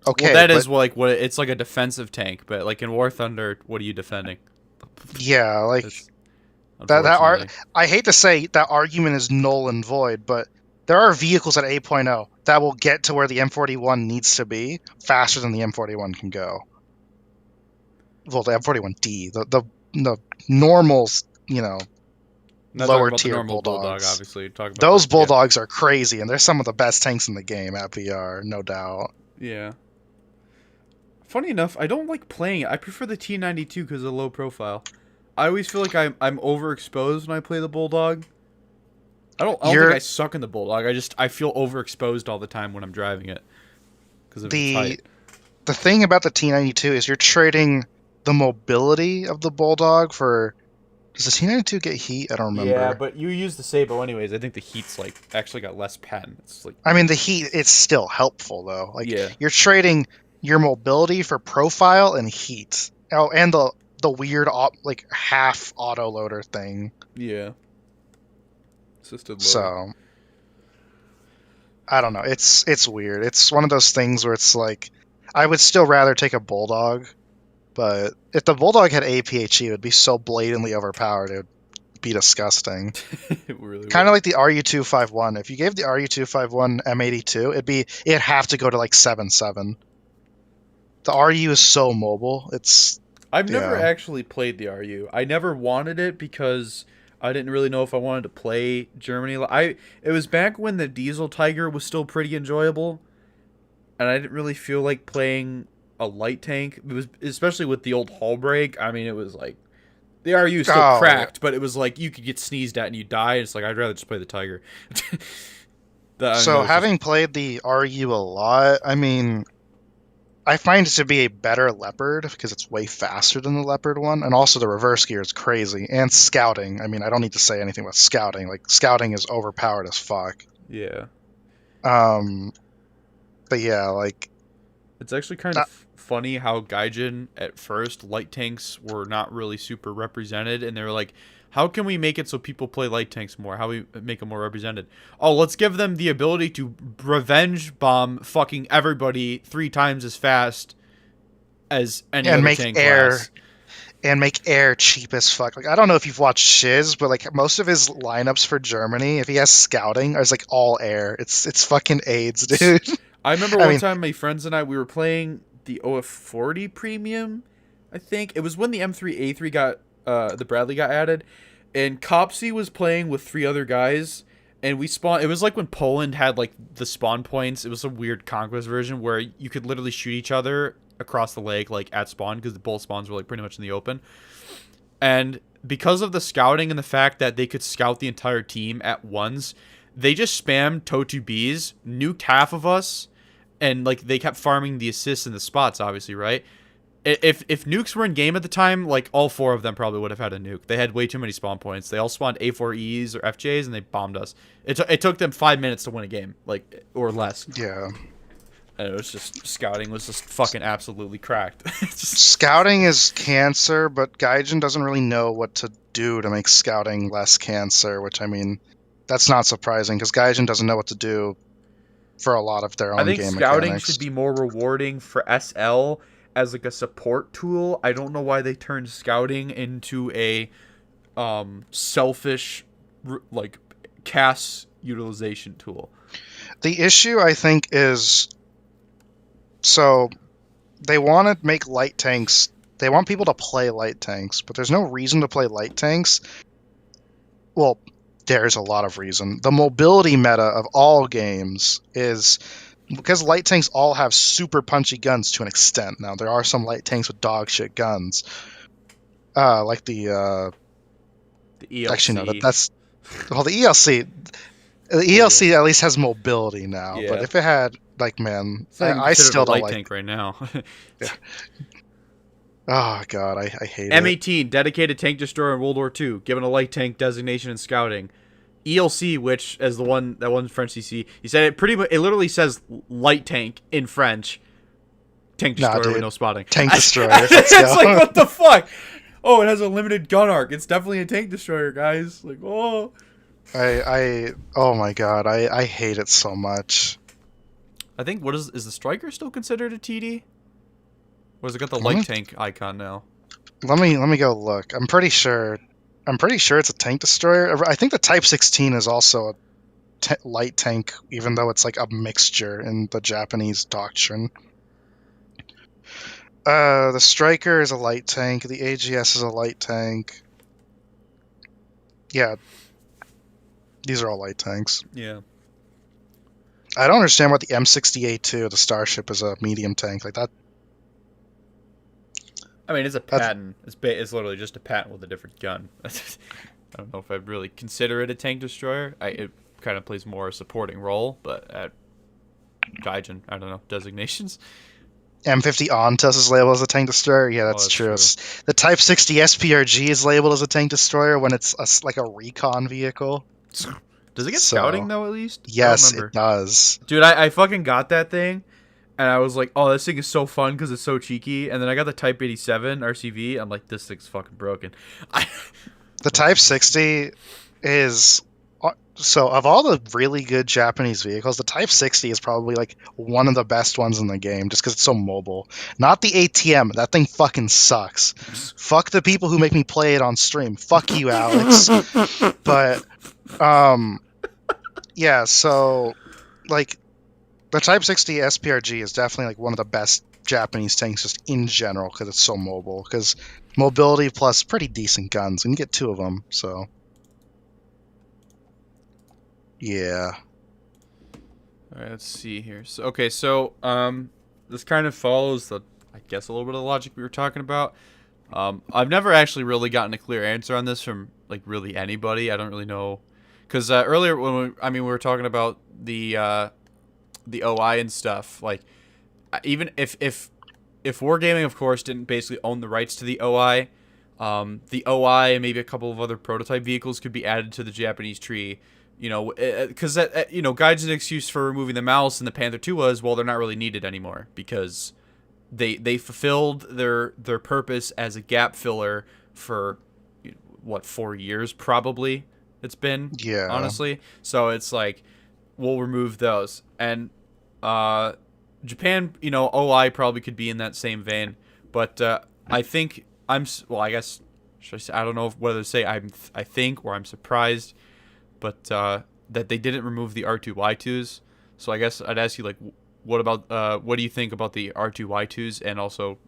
okay. Well, that is like what it's like, a defensive tank, but like in War Thunder, what are you defending? Yeah, like I hate to say that argument is null and void, but there are vehicles at 8.0 that will get to where the M41 needs to be faster than the M41 can go. Well, the M41D, the normals, you know, lower tier Bulldogs. Obviously, those Bulldogs are crazy, and they're some of the best tanks in the game at VR, no doubt. Yeah. Funny enough, I don't like playing it. I prefer the T92 because of low profile. I always feel like I'm overexposed when I play the Bulldog. I don't think I suck in the Bulldog. I feel overexposed all the time when I'm driving it because of its height. The thing about the T92 is you're trading the mobility of the Bulldog for Does the T-92 get heat? I don't remember. Yeah, but you use the Sabo anyways. I think the heat's like actually got less pen. It's like I mean, the heat, it's still helpful, though. Like, yeah, you're trading your mobility for profile and heat. Oh, and the weird, like, half autoloader thing. yeah. Assisted load. So, I don't know. It's weird. It's one of those things where it's like, I would still rather take a Bulldog, but if the Bulldog had APHE, it would be so blatantly overpowered, it would be disgusting. It really Kind of like the RU-251. If you gave the RU-251 M82, it'd have to go to like 7.7. The RU is so mobile. I've never yeah. actually played the RU. I never wanted it because I didn't really know if I wanted to play Germany. It was back when the Diesel Tiger was still pretty enjoyable, and I didn't really feel like playing a light tank. It was especially with the old hull break. I mean, it was like the RU still cracked, but it was like you could get sneezed at and you die. It's like I'd rather just play the Tiger. So having played the RU a lot, I mean, I find it to be a better Leopard because it's way faster than the Leopard one, and also the reverse gear is crazy. And scouting. I mean, I don't need to say anything about scouting. Like, scouting is overpowered as fuck. Yeah. But yeah, like, it's actually kind of funny how Gaijin at first light tanks were not really super represented, and they were like, how can we make it so people play light tanks more? How we make them more represented? Oh, let's give them the ability to revenge bomb fucking everybody 3 times as fast as any other tank class. And make air cheap as fuck. Like, I don't know if you've watched Shiz, but like most of his lineups for Germany, if he has scouting, is like all air. It's fucking AIDS, dude. I remember one time my friends and we were playing the OF40 Premium, I think. It was when the M3A3 got the Bradley got added, and Copsy was playing with 3 other guys, and we spawned. It was like when Poland had like the spawn points. It was a weird Conquest version where you could literally shoot each other across the lake like at spawn, because the both spawns were like pretty much in the open. And because of the scouting and the fact that they could scout the entire team at once, they just spammed Totu Bs, nuked half of us, and like they kept farming the assists and the spots, obviously, right? If nukes were in game at the time, like all 4 of them probably would have had a nuke. They had way too many spawn points. They all spawned A4Es or FJs, and they bombed us. It took them 5 minutes to win a game, like, or less. Yeah. And it was just, scouting was just fucking absolutely cracked. Scouting is cancer, but Gaijin doesn't really know what to do to make scouting less cancer, which, I mean, that's not surprising, because Gaijin doesn't know what to do for a lot of their own game mechanics. I think scouting should be more rewarding for SL as like a support tool. I don't know why they turned scouting into a selfish like CAS utilization tool. The issue, I think, is so they want to make light tanks. They want people to play light tanks, but there's no reason to play light tanks. Well, there's a lot of reason. The mobility meta of all games is because light tanks all have super punchy guns to an extent. Now, there are some light tanks with dog shit guns. Like the ELC. Actually, no, that's... Well, the ELC... The ELC at least has mobility now. Yeah. But if it had... Like, man... I still don't like... light tank right now. Yeah. Oh, God, I hate M18, it. Dedicated tank destroyer in World War II, given a light tank designation in scouting. ELC, which, as that one French CC, he said it pretty much, it literally says light tank in French. Tank destroyer with no spotting. Tank destroyer. It's like, what the fuck? Oh, it has a limited gun arc. It's definitely a tank destroyer, guys. Like, oh. Oh my God, I hate it so much. I think, is the Striker still considered a TD? Or has it got the light tank icon now? Let me go look. I'm pretty sure it's a tank destroyer. I think the Type 16 is also a light tank, even though it's like a mixture in the Japanese doctrine. The Striker is a light tank. The AGS is a light tank. Yeah. These are all light tanks. Yeah. I don't understand what the M60A2, the Starship, is a medium tank. Like that. I mean, it's a patent. It's literally just a patent with a different gun. I don't know if I'd really consider it a tank destroyer. It kind of plays more a supporting role, but at Gaijin, I don't know, designations. M50 Ontos is labeled as a tank destroyer. Yeah, Oh, that's that's true. true. The Type 60 SPRG is labeled as a tank destroyer when it's like a recon vehicle. Does it get So, scouting though? At least I don't yes, it remember. does. Dude, I fucking got that thing, and I was like, oh, this thing is so fun because it's so cheeky. And then I got the Type 87 RCV. I'm like, this thing's fucking broken. I The Type 60 is so of all the really good Japanese vehicles, the Type 60 is probably like one of the best ones in the game just because it's so mobile. Not the ATM. That thing fucking sucks. Fuck the people who make me play it on stream. Fuck you, Alex. But yeah, so like the Type 60 SPRG is definitely like one of the best Japanese tanks just in general because it's so mobile. Because mobility plus pretty decent guns. You can get two of them, so yeah. All right, let's see here. So this kind of follows the, I guess, a little bit of the logic we were talking about. I've never actually really gotten a clear answer on this from like really anybody. I don't really know, because earlier when we were talking about the OI and stuff. Like, even if Wargaming, of course, didn't basically own the rights to the OI, the OI and maybe a couple of other prototype vehicles could be added to the Japanese tree. Because Gaijin's excuse for removing the Mouse and the Panther 2 was, well, they're not really needed anymore because they fulfilled their purpose as a gap filler for 4 years probably it's been, Yeah. honestly. So it's like, we'll remove those. And Japan, OI probably could be in that same vein, but I think I guess, should I say, I don't know whether to say I think or I'm surprised, but that they didn't remove the R2Y2s. So I guess I'd ask you, like, what do you think about the R2Y2s, and also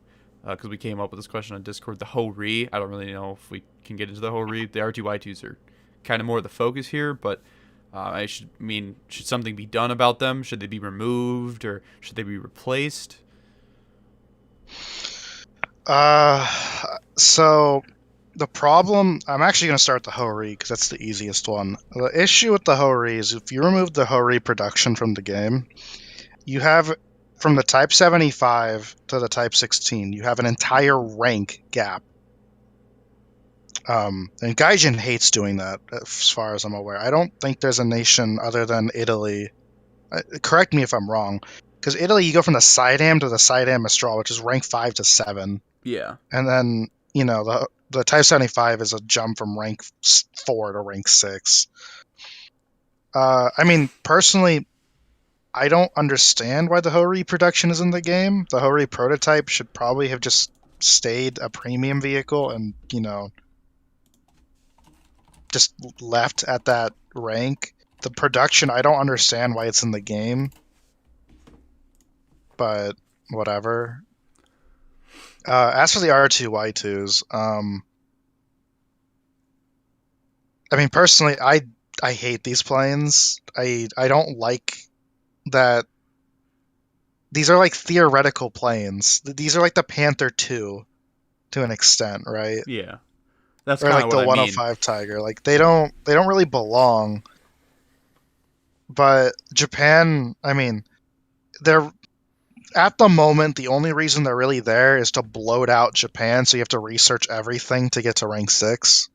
because we came up with this question on Discord, the Ho-Ri. I don't really know if we can get into the Ho-Ri. The R2Y2s are kind of more the focus here, but should something be done about them? Should they be removed, or should they be replaced? So the problem, I'm actually going to start with the Ho-Ri because that's the easiest one. The issue with the Ho-Ri is if you remove the Ho-Ri production from the game, you have, from the Type 75 to the Type 16, you have an entire rank gap. And Gaijin hates doing that, as far as I'm aware. I don't think there's a nation other than Italy. Correct me if I'm wrong, because Italy, you go from the Sidam to the Sidam Mistral, which is rank 5 to 7. Yeah. And then, the Type 75 is a jump from rank 4 to rank 6. Personally, I don't understand why the Ho-Ri production is in the game. The Ho-Ri prototype should probably have just stayed a premium vehicle and, just left at that rank. The production, I don't understand why it's in the game. But whatever. As for the R2Y2s, personally, I hate these planes. I don't like that. These are like theoretical planes. These are like the Panther 2 to an extent, right? Yeah. That's Or kind like of the what I mean. 105 Tiger. Like they don't really belong. But Japan, they're at the moment, the only reason they're really there is to bloat out Japan, so you have to research everything to get to rank 6.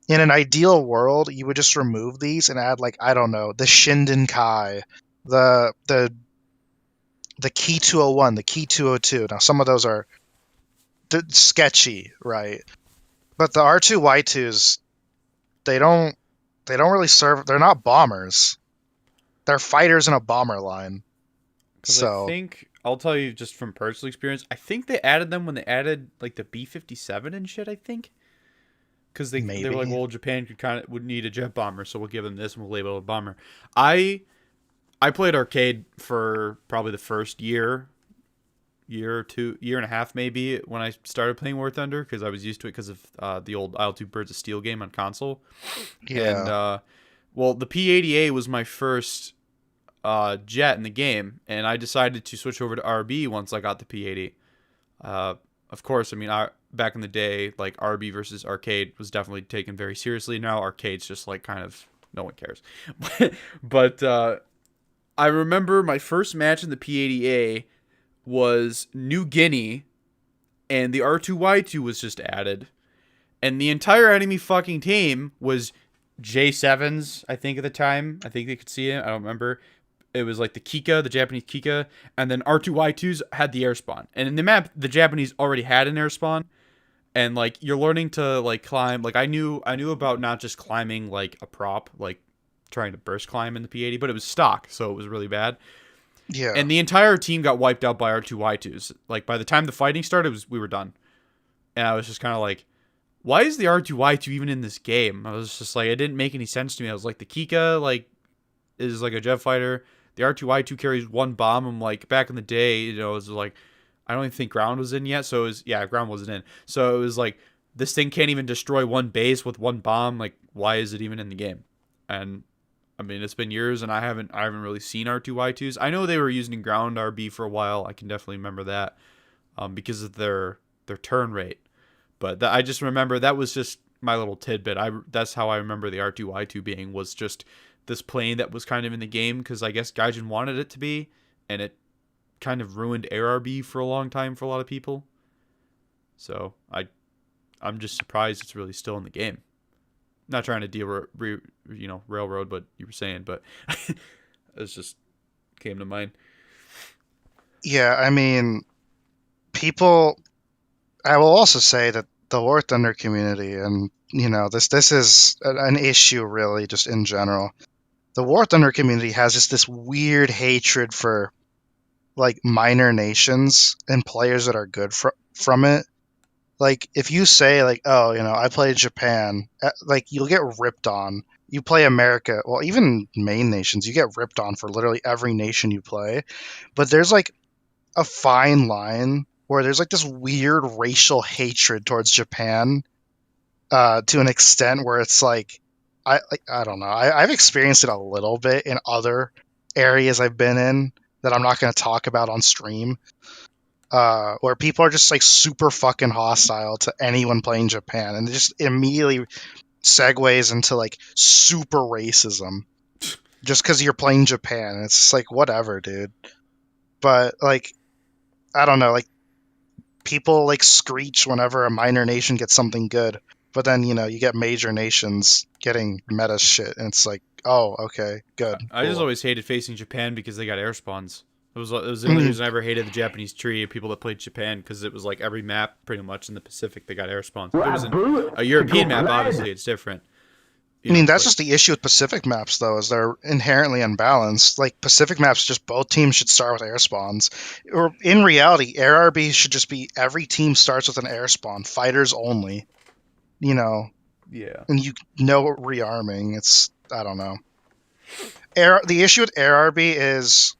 In an ideal world, you would just remove these and add, like, I don't know, the Shinden Kai, the Key 201, the Key 202. Now, some of those are sketchy, right? But the R2Y2s, they don't really serve. They're not bombers. They're fighters in a bomber line. So I think, I'll tell you just from personal experience, I think they added them when they added like the B-57 and shit, I think. Because they were like, well, Japan would need a jet bomber, so we'll give them this and we'll label it a bomber. I played arcade for probably the first year or two, year and a half maybe, when I started playing War Thunder, because I was used to it because of the old IL-2 Birds of Steel game on console. yeah. And the P-80A was my first jet in the game, and I decided to switch over to RB once I got the P-80. Of course, back in the day, like, RB versus arcade was definitely taken very seriously. Now arcade's just like kind of, no one cares. But I remember my first match in the P-80A was New Guinea, and the R2Y2 was just added. And the entire enemy fucking team was J7s, I think, at the time. I think they could see it. I don't remember. It was like the Kika, the Japanese Kika, and then R2Y2s had the air spawn. And in the map, the Japanese already had an air spawn. And like you're learning to like climb. Like I knew about not just climbing like a prop, like trying to burst climb in the P80, but it was stock, so it was really bad. Yeah. And the entire team got wiped out by R2Y2s. Like by the time the fighting started, we were done. And I was just kind of like, why is the R2Y2 even in this game? I was just like, it didn't make any sense to me. I was like, the Kika like is like a jet fighter. The R2Y2 carries one bomb. I'm like, back in the day, it was like, I don't even think ground was in yet. So it was, ground wasn't in. So it was like, this thing can't even destroy one base with one bomb. Like, why is it even in the game? And I mean, it's been years, and I haven't really seen R2Y2s. I know they were using ground RB for a while. I can definitely remember that, because of their turn rate. But I just remember that was just my little tidbit. That's how I remember the R2Y2 being, was just this plane that was kind of in the game because I guess Gaijin wanted it to be, and it kind of ruined air RB for a long time for a lot of people. So I'm just surprised it's really still in the game. Not trying to railroad what you were saying, but it just came to mind. Yeah, I mean, people. I will also say that the War Thunder community, and this is an issue really, just in general. The War Thunder community has just this weird hatred for like minor nations and players that are good from it. Like if you say like, oh, I played Japan, like you'll get ripped on. You play America, well, even main nations, you get ripped on for literally every nation you play. But there's like a fine line where there's like this weird racial hatred towards Japan, to an extent where it's like, I don't know. I've experienced it a little bit in other areas I've been in that I'm not going to talk about on stream. Where people are just like super fucking hostile to anyone playing Japan, and it just immediately segues into like super racism just because you're playing Japan. It's just like, whatever, dude. But like, I don't know, like people like screech whenever a minor nation gets something good, but then you get major nations getting meta shit, and it's like, oh, okay, good. I just always hated facing Japan because they got air spawns. It was the only reason I ever hated the Japanese tree of people that played Japan, because it was like every map pretty much in the Pacific they got air spawns. If it was a European map, obviously it's different. That's just the issue with Pacific maps, though, is they're inherently unbalanced. Like Pacific maps, just both teams should start with air spawns. Or in reality, air RB should just be every team starts with an air spawn, fighters only. Yeah. And rearming. It's, I don't know. The issue with air RB is,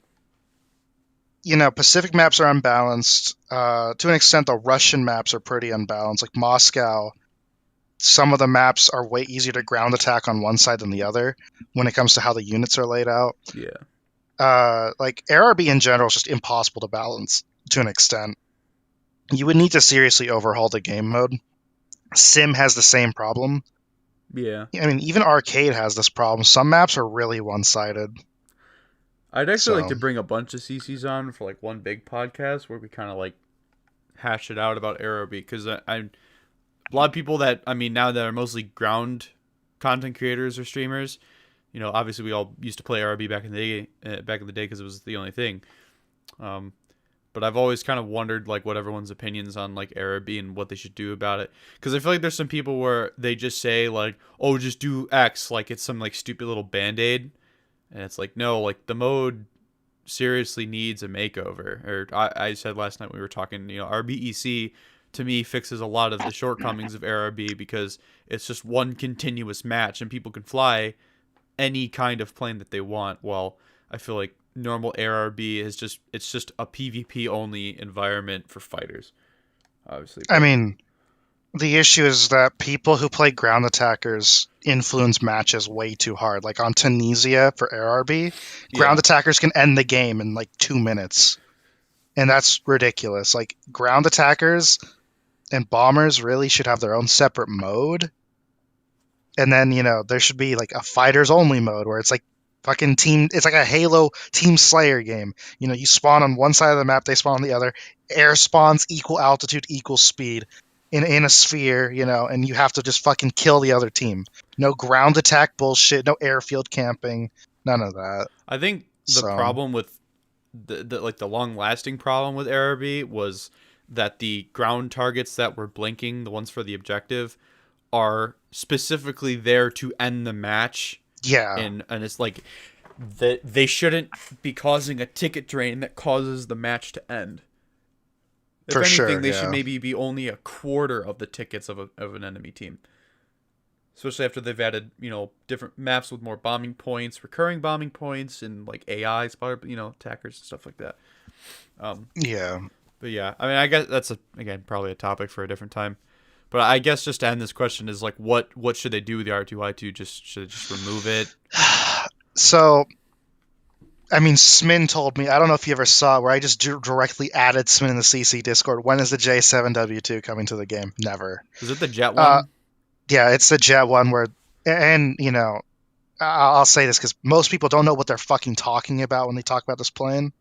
Pacific maps are unbalanced. To an extent, the Russian maps are pretty unbalanced. Like Moscow, some of the maps are way easier to ground attack on one side than the other when it comes to how the units are laid out. Yeah. Like air RB in general is just impossible to balance to an extent. You would need to seriously overhaul the game mode. Sim has the same problem. Yeah. I mean, even Arcade has this problem. Some maps are really one-sided. I'd actually like to bring a bunch of CCs on for like one big podcast where we kind of like hash it out about air RB, because a lot of people that, now that are mostly ground content creators or streamers, obviously we all used to play RB back in the day because it was the only thing. But I've always kind of wondered like what everyone's opinions on like RB and what they should do about it, because I feel like there's some people where they just say like, oh, just do X, like it's some like stupid little band-aid, and it's like, no, like the mode seriously needs a makeover. Or I said last night we were talking, RBEC to me fixes a lot of the shortcomings of RB, because it's just one continuous match and people can fly any kind of plane that they want. Well, I feel like normal ARB is just a PvP only environment for fighters, obviously. I mean, the issue is that people who play ground attackers influence matches way too hard. Like on Tunisia for ARB, ground attackers can end the game in like 2 minutes, and that's ridiculous. Like ground attackers and bombers really should have their own separate mode, and then there should be like a fighters only mode where it's like Fucking team. It's like a Halo Team Slayer game. You know, you spawn on one side of the map, they spawn on the other. Air spawns equal altitude, equal speed in a sphere. You know, and you have to just fucking kill the other team. No ground attack bullshit. No airfield camping. None of that. I think the problem with the long-lasting problem with Araby was that the ground targets that were blinking, the ones for the objective, are specifically there to end the match. Yeah. And it's like that they shouldn't be causing a ticket drain that causes the match to end. If For anything, sure, they yeah. should maybe be only a quarter of the tickets of an enemy team. Especially after they've added, you know, different maps with more bombing points, recurring bombing points, and like AI, you know, attackers and stuff like that. Yeah. But yeah, I mean, I guess that's again probably a topic for a different time. But I guess just to end this question is like, what should they do with the R2Y2? Should they just remove it? So, I mean, Smin told me. I don't know if you ever saw it, where I just directly added Smin in the CC Discord. When is the J7W2 coming to the game? Never. Is it the Jet one? Yeah, it's the Jet one where, and you know, I'll say this because most people don't know what they're fucking talking about when they talk about this plane.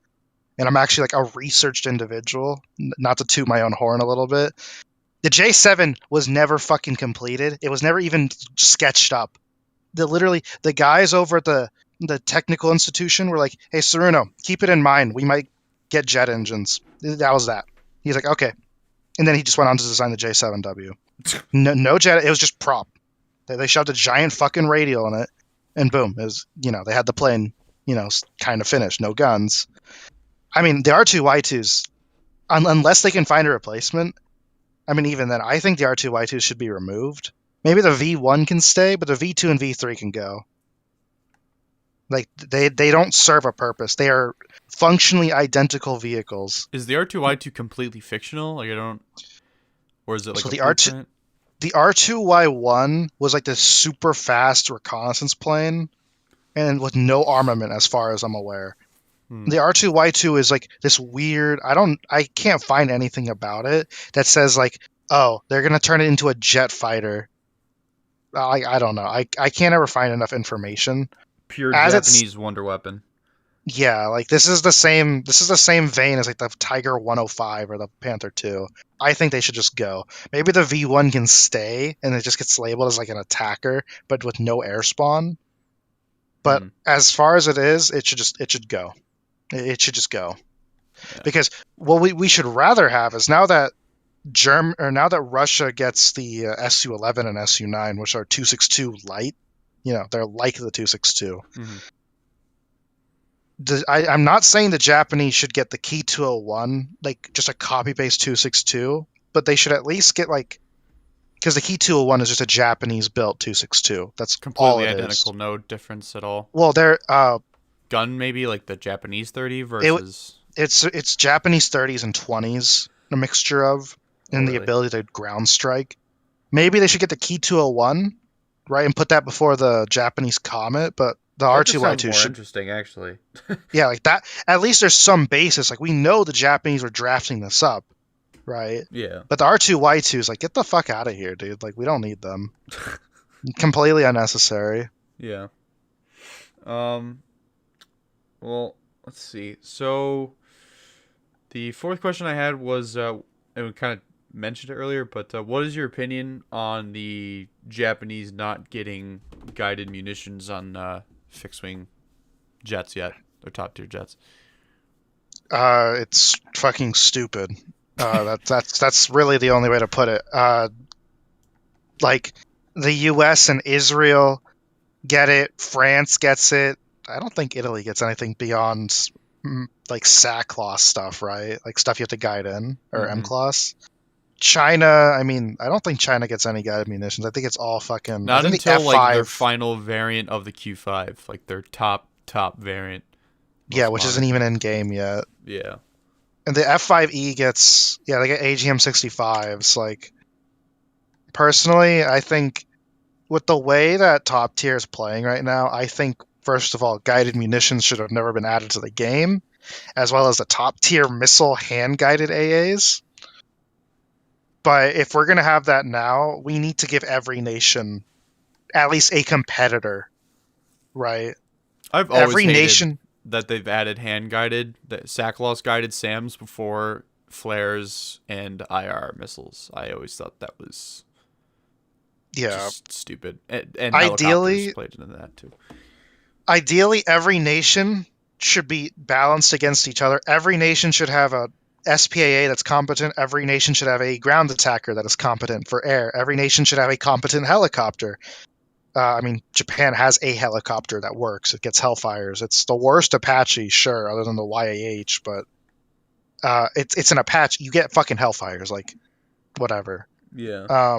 And I'm actually like a researched individual, not to toot my own horn a little bit. The J7 was never fucking completed. It was never even sketched up. The guys over at the technical institution were like, "Hey, Saruno, keep it in mind. We might get jet engines." That was that. He's like, "Okay," and then he just went on to design the J7W. No jet. It was just prop. They shoved a giant fucking radial in it, and boom, it was, you know, they had the plane, you know, kind of finished. No guns. I mean, the R2Y2s, unless they can find a replacement. I mean, even then, I think the R2Y2s should be removed. Maybe the V1 can stay, but the V2 and V3 can go. Like, they don't serve a purpose. They are functionally identical vehicles. Is the R2Y2 completely fictional? Like, I don't... Or is it like So a the blueprint? The R2Y1 was like this super fast reconnaissance plane, and with no armament as far as I'm aware. The R2Y2 is like this weird. I can't find anything about it that says like, oh, they're gonna turn it into a jet fighter. I don't know. I can't ever find enough information. Pure As Japanese wonder weapon. Yeah, like this is the same vein as like the Tiger 105 or the Panther 2. I think they should just go. Maybe the V1 can stay and it just gets labeled as like an attacker, but with no air spawn. But as far as it is, it should go. It should just go. Yeah. Because what we should rather have is now that Russia gets the Su-11 and Su-9, which are 262 light, you know, they're like the 262. I'm not saying the Japanese should get the Key 201, like just a copy-paste 262, but they should at least get like, because the Key 201 is just a Japanese-built 262. That's completely all it identical, is. no difference at all. Well, they're gun maybe like the Japanese 30 versus it's Japanese 30s and 20s, a mixture of, and the ability to ground strike. Maybe they should get the Key 201, right, and put that before the Japanese Comet, but the R2Y2 should... interesting, actually. Yeah, like that. At least there's some basis. Like, we know the Japanese were drafting this up, right? Yeah. But the R2Y2 is like, get the fuck out of here, dude. Like, we don't need them. Completely unnecessary. Yeah. Well, let's see. So, the fourth question I had was, and we kind of mentioned it earlier, but what is your opinion on the Japanese not getting guided munitions on fixed-wing jets yet, or top-tier jets? It's fucking stupid. That's really the only way to put it. Like, the U.S. and Israel get it. France gets it. I don't think Italy gets anything beyond like SAC-class stuff, right? Like stuff you have to guide in, or M-class. China, I mean, I don't think China gets any guided munitions. I think it's all fucking... Not I think until the F5, like their final variant of the Q5, like their top variant. Yeah, which isn't even in game yet. Yeah. And the F5E gets, yeah, they get AGM 65s. Like, personally, I think with the way that top tier is playing right now, I think, first of all, guided munitions should have never been added to the game, as well as the top tier missile hand-guided AAs. But if we're going to have that now, we need to give every nation at least a competitor, right? I've always every hated nation that they've added hand-guided, Sackloss guided SAMs before flares and IR missiles. I always thought that was just stupid. And helicopters ideally played into that too. ideally every nation should be balanced against each other. Every nation should have a SPAA that's competent. Every nation should have a ground attacker that is competent for air. Every nation should have a competent helicopter. I mean, Japan has a helicopter that works. It gets Hellfires. It's the worst Apache, sure, other than the YAH, but it's an Apache. You get fucking Hellfires, like, whatever. Yeah.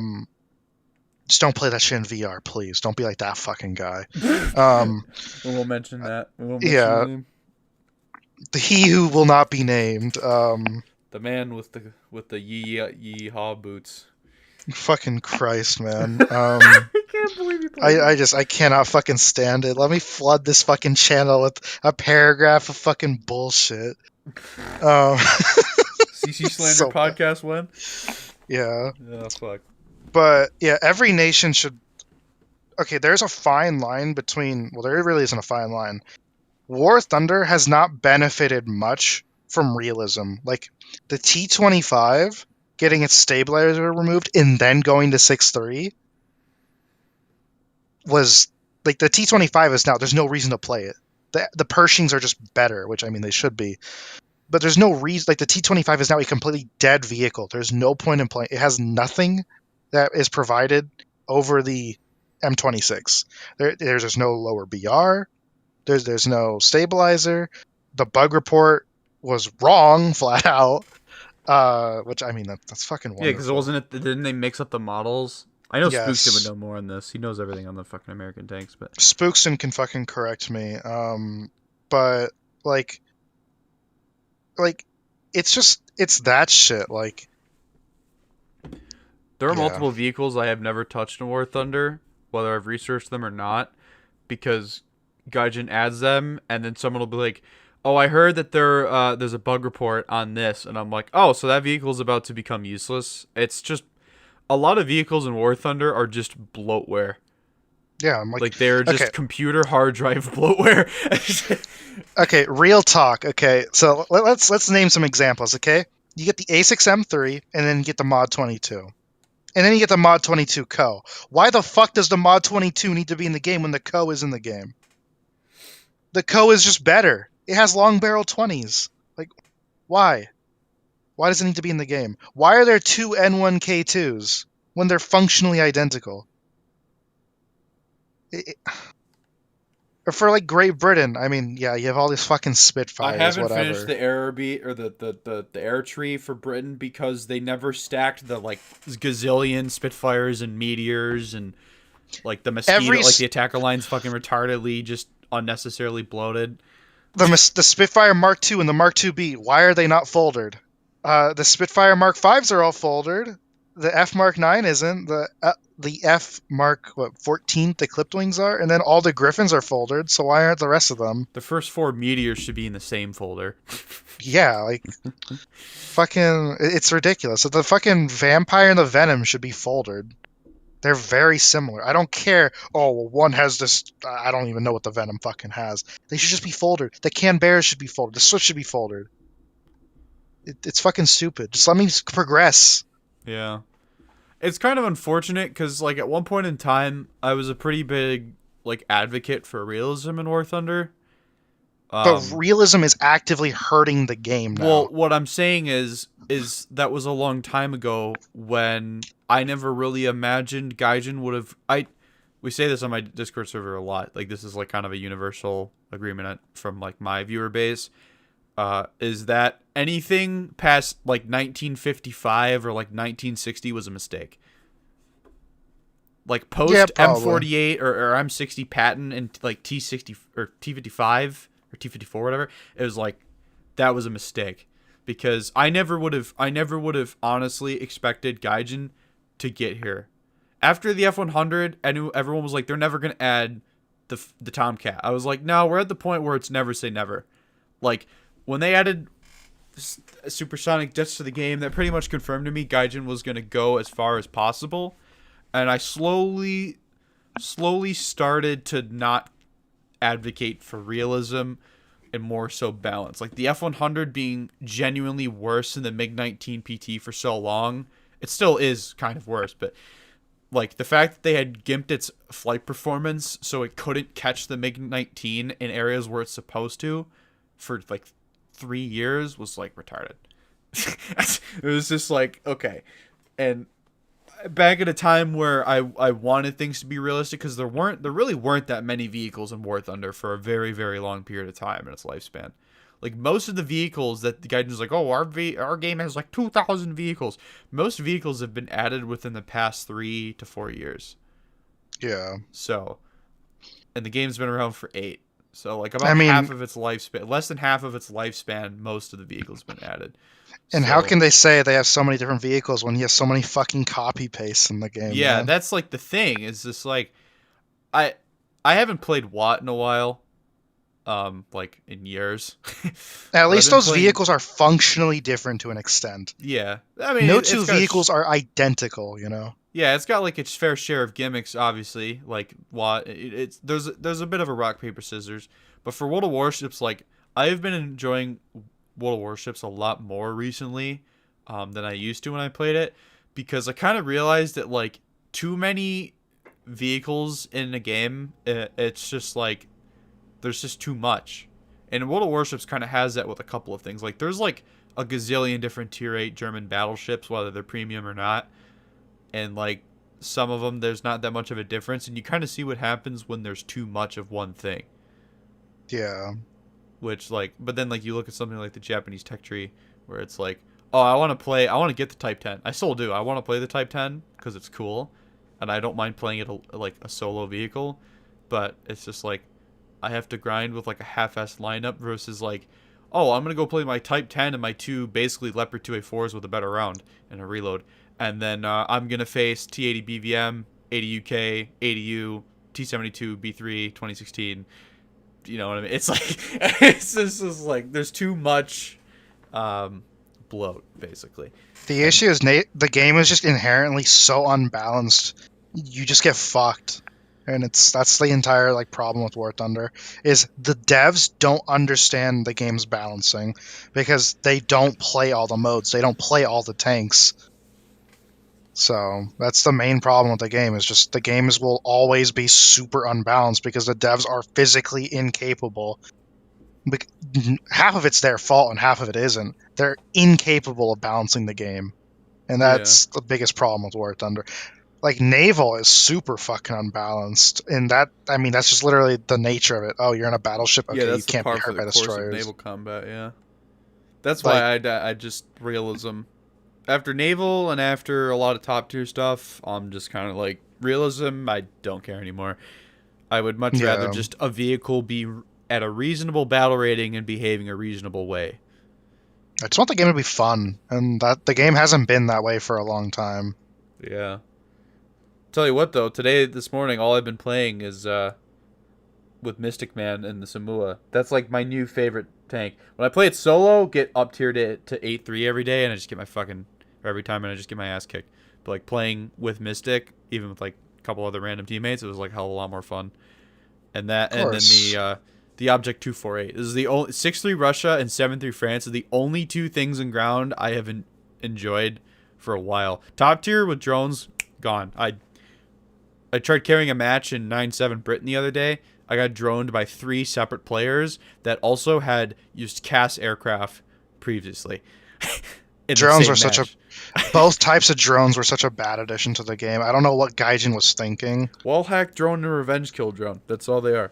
Just don't play that shit in VR, please. Don't be like that fucking guy. We won't mention that. We won't mention yeah. the name. He who will not be named. The man with the yeehaw boots. Fucking Christ, man. I can't believe you played I cannot fucking stand it. Let me flood this fucking channel with a paragraph of fucking bullshit. CC Slander So podcast when? Yeah. Oh, fuck. But, yeah, every nation should... Okay, there's a fine line between... Well, there really isn't a fine line. War Thunder has not benefited much from realism. Like, the T-25 getting its stabilizer removed and then going to 6.3 was... Like, the T-25 is now... There's no reason to play it. The Pershings are just better, which, I mean, they should be. But there's no reason... Like, the T-25 is now a completely dead vehicle. There's no point in playing... It has nothing that is provided over the M26. There's no lower BR. There's no stabilizer. The bug report was wrong, flat out. Which, I mean, that's fucking wonderful. Yeah, because it wasn't. Didn't they mix up the models? I know Yes. Spookston would know more on this. He knows everything on the fucking American tanks, but Spookston can fucking correct me. But like, it's that shit. Like, there are multiple vehicles I have never touched in War Thunder, whether I've researched them or not, because Gaijin adds them, and then someone will be like, "Oh, I heard that there's a bug report on this," and I'm like, "Oh, so that vehicle is about to become useless." It's just a lot of vehicles in War Thunder are just bloatware. Yeah, I'm like they're just computer hard drive bloatware. Okay, real talk. Okay, so let's name some examples. Okay, you get the A6M3, and then you get the Mod 22. And then you get the Mod 22 Co. Why the fuck does the Mod 22 need to be in the game when the Co is in the game? The Co is just better. It has long barrel 20s. Like, why? Why does it need to be in the game? Why are there two N1K2s when they're functionally identical? Or for like Great Britain, I mean, yeah, you have all these fucking Spitfires. I haven't whatever. finished the air beat or the air tree for Britain because they never stacked the like gazillion Spitfires and Meteors and like the mosquito, like the attacker line's fucking retardedly just unnecessarily bloated. The Spitfire Mark II and the Mark IIB, why are they not foldered? The Spitfire Mark Vs are all foldered. The F Mark 9 isn't. The F Mark 14, the clipped wings are, and then all the Griffins are foldered. So why aren't the rest of them? The first four Meteors should be in the same folder. Yeah, like fucking, it's ridiculous. So the fucking Vampire and the Venom should be foldered. They're very similar. I don't care. Oh, well, one has this. I don't even know what the Venom fucking has. They should just be foldered. The Canberras should be folded. The Swift should be foldered. It's fucking stupid. Just let me progress. Yeah. It's kind of unfortunate because, like, at one point in time, I was a pretty big, like, advocate for realism in War Thunder. But realism is actively hurting the game now. Well, what I'm saying is that was a long time ago when I never really imagined Gaijin would have... We say this on my Discord server a lot. Like, this is, like, kind of a universal agreement from, like, my viewer base. Is that anything past like 1955 or like 1960 was a mistake. Like post M48 or M60 patent and like T60 or T55 or T54 whatever, it was like that was a mistake because I never would have honestly expected Gaijin to get here. After the F100, everyone was like they're never going to add the Tomcat. I was like, "No, we're at the point where it's never say never." Like when they added supersonic jets to the game, that pretty much confirmed to me Gaijin was going to go as far as possible. And I slowly started to not advocate for realism and more so balance. Like the F100 being genuinely worse than the MiG-19 PT for so long, it still is kind of worse, but like the fact that they had gimped its flight performance so it couldn't catch the MiG-19 in areas where it's supposed to for like 3 years was like retarded. It was just like, okay. And back at a time where I wanted things to be realistic, because there really weren't that many vehicles in War Thunder for a very, very long period of time in its lifespan. Like most of the vehicles that the guy was like, oh, our game has like 2,000 vehicles. Most vehicles have been added within the past 3 to 4 years. Yeah. So, and the game's been around for 8. So like about half of its lifespan, less than half of its lifespan, most of the vehicles have been added. And how can they say they have so many different vehicles when you have so many fucking copy pastes in the game? Yeah, man? That's like the thing. Is just like, I haven't played WOT in a while, like in years. At least those vehicles are functionally different to an extent. Yeah, I mean, no two vehicles are identical, Yeah, it's got like its fair share of gimmicks, obviously. Like WOT, there's a bit of a rock paper scissors, but for World of Warships, like I've been enjoying World of Warships a lot more recently than I used to when I played it, because I kind of realized that like too many vehicles in a game, it's just like there's just too much. And World of Warships kind of has that with a couple of things. Like there's like a gazillion different tier 8 German battleships, whether they're premium or not. And like some of them, there's not that much of a difference, and you kind of see what happens when there's too much of one thing. Yeah. Which like, but then like you look at something like the Japanese tech tree, where it's like, oh, I want to get the Type 10. I still do. I want to play the Type 10 because it's cool, and I don't mind playing it like a solo vehicle. But it's just like, I have to grind with like a half-assed lineup versus like, oh, I'm gonna go play my Type 10 and my 2 basically Leopard 2A4s with a better round and a reload, and then I'm gonna face T80 BVM, 80 UK, 80U, T72 B3 2016. You know what I mean? It's like it's just like there's too much bloat, basically. The issue is the game is just inherently so unbalanced. You just get fucked, and that's the entire like problem with War Thunder is the devs don't understand the game's balancing because they don't play all the modes. They don't play all the tanks. So that's the main problem with the game, is just the games will always be super unbalanced because the devs are physically incapable. Half of it's their fault and half of it isn't. They're incapable of balancing the game. And that's the biggest problem with War Thunder. Like, Naval is super fucking unbalanced. And that's just literally the nature of it. Oh, you're in a battleship? Okay, you can't be hurt by destroyers. Naval combat, yeah. That's why I just realism. After Naval and after a lot of top tier stuff, I'm just kind of like, realism, I don't care anymore. I would much rather just a vehicle be at a reasonable battle rating and behaving a reasonable way. I just want the game to be fun, and that the game hasn't been that way for a long time. Yeah. Tell you what, though, this morning, all I've been playing is with Mystic Man and the Samua. That's like my new favorite tank. When I play it solo, get up tiered to 8-3 every day, and I just get my every time, and I just get my ass kicked. But like playing with Mystic, even with like a couple other random teammates, it was like a hell of a lot more fun. And then the Object 248. This is the only 6-3 Russia and 7-3 France are the only two things in ground I haven't enjoyed for a while. Top tier with drones, gone. I tried carrying a match in 9-7 Britain the other day. I got droned by 3 separate players that also had used CAS aircraft previously. Drones were both types of drones were such a bad addition to the game. I don't know what Gaijin was thinking. Wall hack drone and revenge kill drone. That's all they are.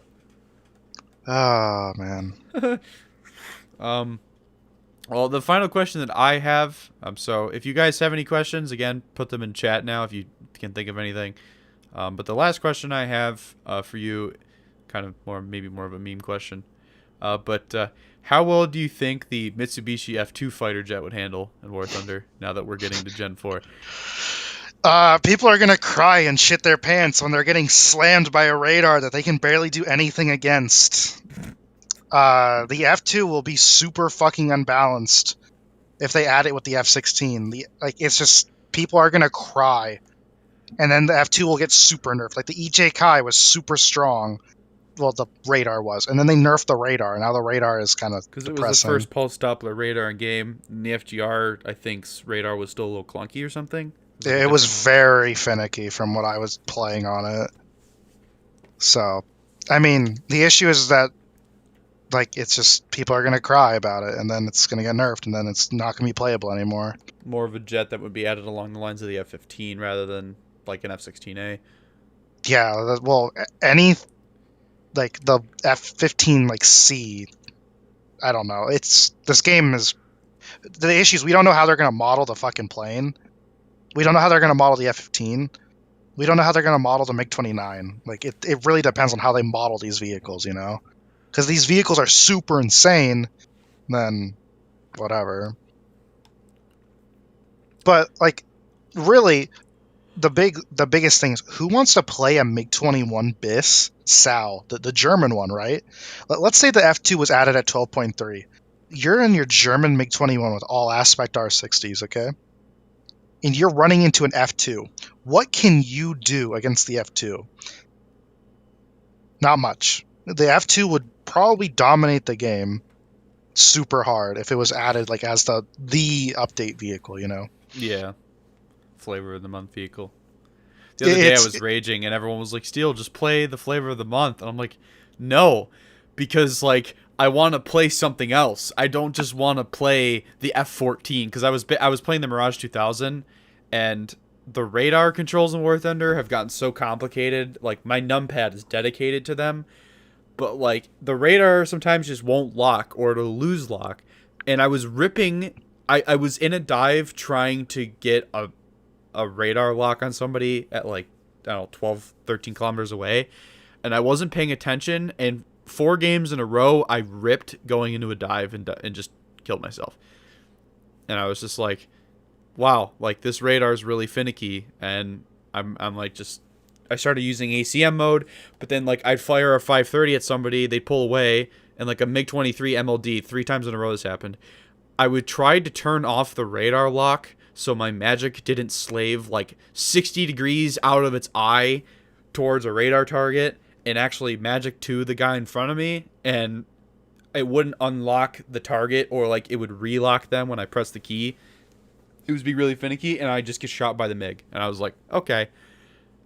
Oh, man. Well, the final question that I have, so if you guys have any questions, again, put them in chat now if you can think of anything. But the last question I have for you, kind of maybe more of a meme question, but how well do you think the Mitsubishi F2 fighter jet would handle in War Thunder now that we're getting to Gen 4? People are going to cry and shit their pants when they're getting slammed by a radar that they can barely do anything against. The F2 will be super fucking unbalanced if they add it with the F-16. It's just, people are going to cry. And then the F2 will get super nerfed. Like, the EJ Kai was super strong. well, the radar was, and then they nerfed the radar, and now the radar is kind of Because depressing. it was the first pulse Doppler radar in game, and the FGR, I think's radar was still a little clunky or something. It was very finicky from what I was playing on it. So, I mean, the issue is that, like, it's just people are going to cry about it, and then it's going to get nerfed, and then it's not going to be playable anymore. More of a jet that would be added along the lines of the F-15 rather than, like, an F-16A. Yeah, well, any, like, the F-15, like, C, I don't know. This game is, the issue is we don't know how they're going to model the fucking plane. We don't know how they're going to model the F-15. We don't know how they're going to model the MiG-29. Like, it really depends on how they model these vehicles, you know? Because these vehicles are super insane, then whatever. But, like, really, the biggest thing is, who wants to play a MiG-21 BIS SAL, the German one, right? Let's say the F2 was added at 12.3. You're in your German MiG-21 with all aspect R60s, okay? And you're running into an F2. What can you do against the F2? Not much. The F2 would probably dominate the game super hard if it was added, like, as the update vehicle, you know? Yeah. Flavor of the month vehicle. The other day I was raging and everyone was like, Steel, just play the flavor of the month. And I'm like, no, because, like, I want to play something else. I don't just want to play the F-14, because I was playing the Mirage 2000, and the radar controls in War Thunder have gotten so complicated. Like, my numpad is dedicated to them, but, like, the radar sometimes just won't lock, or it'll lose lock. And I was ripping. I was in a dive trying to get a radar lock on somebody at, like, I don't know, 12, 13 kilometers away, and I wasn't paying attention, and 4 games in a row I ripped going into a dive and just killed myself. And I was just like, wow, like, this radar is really finicky. And I'm like, just, I started using ACM mode, but then, like, I'd fire a 530 at somebody, they'd pull away, and, like, a MiG-23 MLD 3 times in a row this happened. I would try to turn off the radar lock so my magic didn't slave, like, 60 degrees out of its eye towards a radar target, and actually magic to the guy in front of me, and it wouldn't unlock the target, or, like, it would relock them when I pressed the key. It would be really finicky, and I'd just get shot by the MiG. And I was like, okay.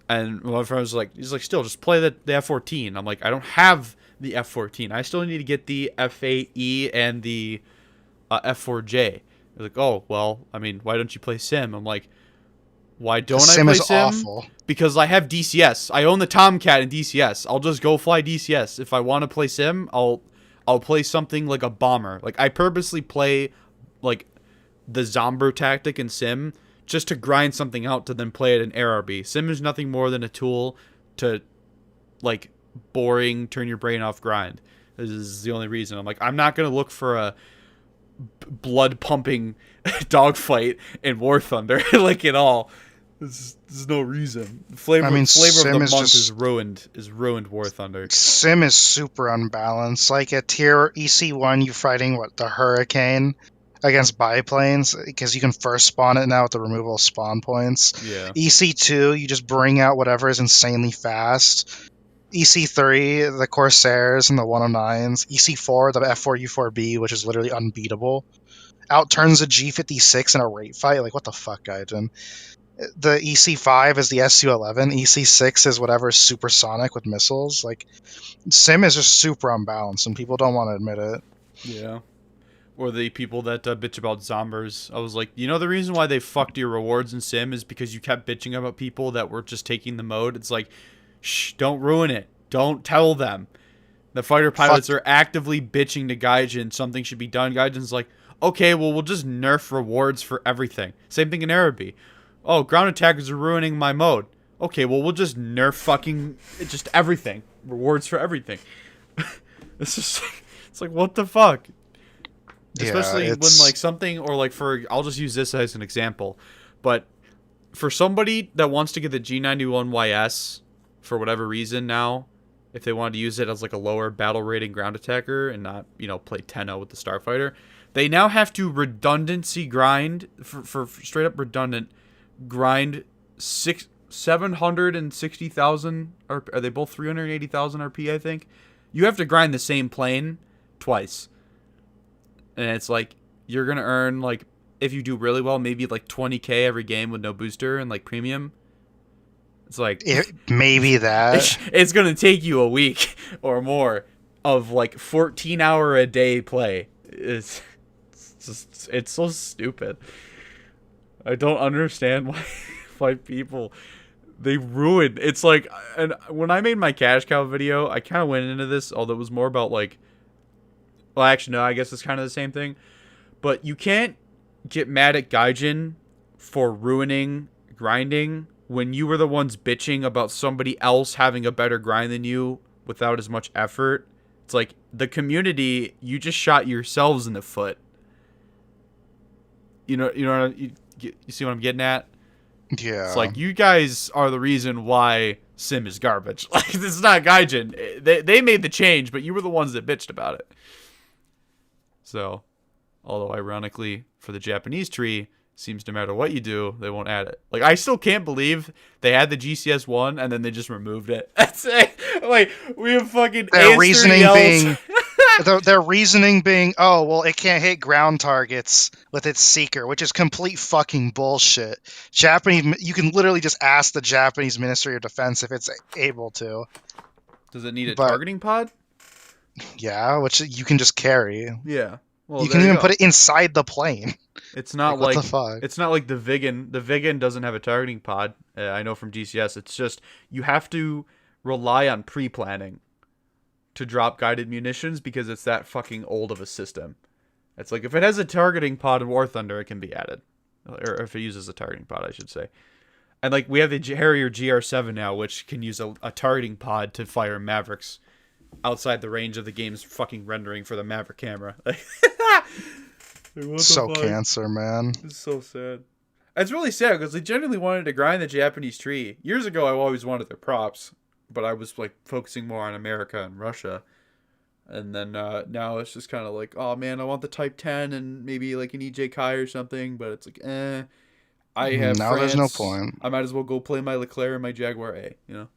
And my friend was like, he's like, Still, just play the F-14. I'm like, I don't have the F-14. I still need to get the F-8E and the F-4J. He's like, oh, well, I mean, why don't you play Sim? I'm like, why don't I play Sim? Awful. Because I have DCS. I own the Tomcat in DCS. I'll just go fly DCS. If I want to play Sim, I'll play something like a bomber. Like, I purposely play, like, the Zomber tactic in Sim just to grind something out to then play it in ARB. Sim is nothing more than a tool to, like, boring, turn your brain off grind. This is the only reason. I'm like, I'm not going to look for a blood pumping dogfight in War Thunder, like, at all. There's no reason. Flavor of the month is ruined War Thunder. Sim is super unbalanced. Like, at tier EC1, you're fighting the Hurricane against biplanes, because you can first spawn it now with the removal of spawn points. Yeah. EC2, you just bring out whatever is insanely fast. EC3, the Corsairs and the 109s. EC4, the F4U4B, which is literally unbeatable. Outturns a G56 in a rate fight. Like, what the fuck, Gaijin? The EC5 is the SU-11. EC6 is whatever is supersonic with missiles. Like, Sim is just super unbalanced, and people don't want to admit it. Yeah. Or the people that bitch about Zombers. I was like, you know, the reason why they fucked your rewards in Sim is because you kept bitching about people that were just taking the mode. It's like, shh, don't ruin it. Don't tell them. The fighter pilots are actively bitching to Gaijin something should be done. Gaijin's like, okay, well, we'll just nerf rewards for everything. Same thing in Araby. Oh, ground attackers are ruining my mode. Okay, well, we'll just nerf fucking just everything. Rewards for everything. It's just, it's like, what the fuck? Especially when, like, something, or, like, I'll just use this as an example, but for somebody that wants to get the G91YS for whatever reason now, if they wanted to use it as, like, a lower battle rating ground attacker and not, you know, play 10-0 with the Starfighter, they now have to redundancy grind, for straight up redundant, grind 760,000, or are they both 380,000 RP, I think? You have to grind the same plane twice. And it's like, you're going to earn, like, if you do really well, maybe like 20k every game with no booster and like premium. It's like, maybe that. it's going to take you a week or more of like 14-hour a day play. It's so stupid. I don't understand why people, they ruined. It's like, and when I made my cash cow video, I kind of went into this, although it was more about like, well, actually no, I guess it's kind of the same thing. But you can't get mad at Gaijin for ruining grinding when you were the ones bitching about somebody else having a better grind than you without as much effort. It's like, the community, you just shot yourselves in the foot. You see what I'm getting at? Yeah. It's like, you guys are the reason why Sim is garbage. Like, this is not Gaijin. They made the change, but you were the ones that bitched about it. So, although ironically, for the Japanese tree, seems no matter what you do, they won't add it. Like, I still can't believe they had the GCS 1 and then they just removed it. That's it. Like, we have fucking their reasoning being, oh, well, it can't hit ground targets with its seeker, which is complete fucking bullshit. You can literally just ask the Japanese Ministry of Defense if it's able to. Does it need a targeting pod? Yeah, which you can just carry. Yeah. Well, you can even put it inside the plane. It's not like what the fuck? It's not like the Viggen. The Viggen doesn't have a targeting pod. I know from GCS. It's just, you have to rely on pre-planning to drop guided munitions because it's that fucking old of a system. It's like, if it has a targeting pod in War Thunder, it can be added, or if it uses a targeting pod, I should say. And like, we have the Harrier GR7 now, which can use a targeting pod to fire Mavericks outside the range of the game's fucking rendering for the Maverick camera. So cancer, man. It's so sad. It's really sad because they genuinely wanted to grind the Japanese tree. Years ago, I always wanted their props, but I was like focusing more on America and Russia. And then now it's just kind of like, oh man, I want the Type 10 and maybe like an EJ Kai or something, but it's like, I have now France. There's no point. I might as well go play my Leclerc and my Jaguar A, you know?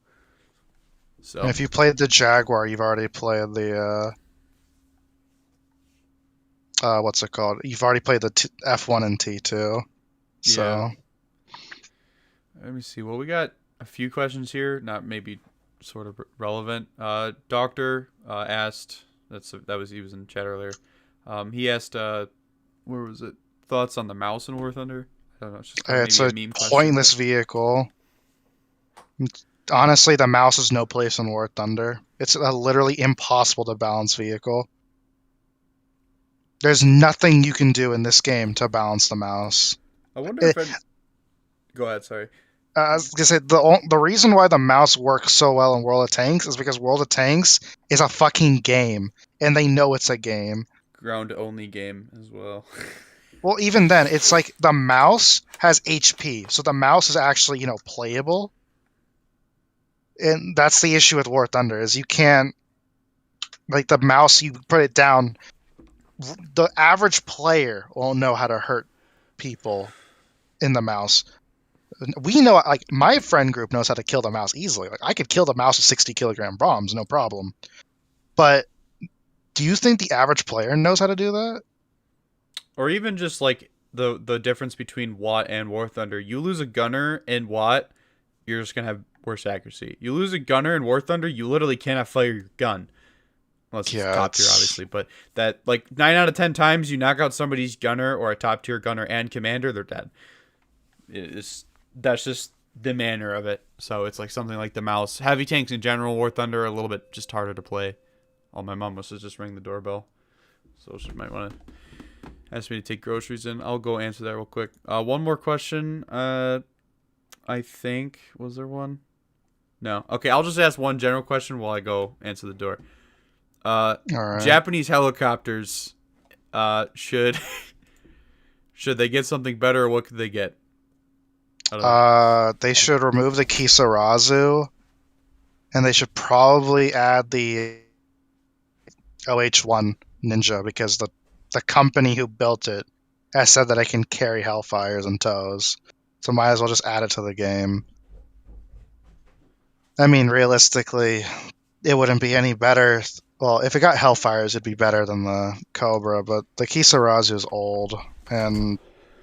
So. And if you played the Jaguar, you've already played the what's it called? You've already played the F1 and T2. So. Yeah. Let me see. Well, we got a few questions here, not maybe sort of relevant. Doctor asked, he was in chat earlier. He asked, where was it? Thoughts on the mouse in War Thunder? I don't know. It's a pointless vehicle. Honestly, the mouse has no place in War Thunder. It's a literally impossible to balance vehicle. There's nothing you can do in this game to balance the mouse. I wonder if Go ahead, sorry. I was gonna say, the reason why the mouse works so well in World of Tanks is because World of Tanks is a fucking game, and they know it's a game. Ground-only game as well. Well, even then, it's like the mouse has HP, so the mouse is actually, playable. And that's the issue with War Thunder, is you can't, like, the mouse, you put it down, the average player won't know how to hurt people in the mouse. We know, like, my friend group knows how to kill the mouse easily. Like, I could kill the mouse with 60 kilogram bombs, no problem. But do you think the average player knows how to do that? Or even just, like, the difference between WAT and War Thunder. You lose a gunner in WAT, you're just going to have worse accuracy. You lose a gunner in War Thunder, you literally cannot fire your gun. Unless it's top tier, obviously. But that, like, 9 out of 10 times you knock out somebody's gunner or a top tier gunner and commander, they're dead. That's just the manner of it. So it's like something like the mouse. Heavy tanks in general, War Thunder, are a little bit just harder to play. Oh, my mom must have just ring the doorbell. So she might want to ask me to take groceries in. I'll go answer that real quick. One more question. I think, was there one? No. Okay, I'll just ask one general question while I go answer the door. All right. Japanese helicopters, should they get something better, or what could they get? They should remove the Kisarazu, and they should probably add the OH-1 Ninja, because the company who built it has said that it can carry Hellfires and tows. So might as well just add it to the game. I mean, realistically, it wouldn't be any better. Well, if it got Hellfires, it'd be better than the Cobra, but the Kisarazu is old, and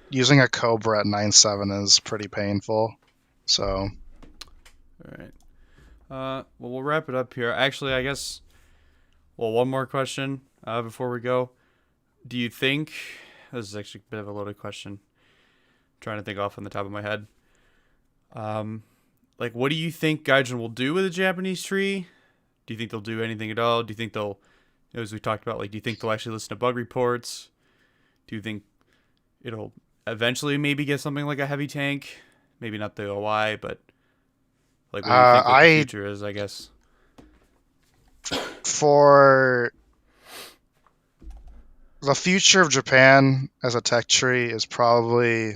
using a Cobra at 9.7 is pretty painful. So, All right. Well, we'll wrap it up here. Actually, I guess. Well, one more question before we go. Do you think this is actually a bit of a loaded question? I'm trying to think off on the top of my head. Like, what do you think Gaijin will do with the Japanese tree? Do you think they'll do anything at all? Do you think they'll, as we talked about, like, do you think they'll actually listen to bug reports? Do you think it'll eventually maybe get something like a heavy tank? Maybe not the OI, but like, what do you think what the future is, I guess? For the future of Japan as a tech tree is probably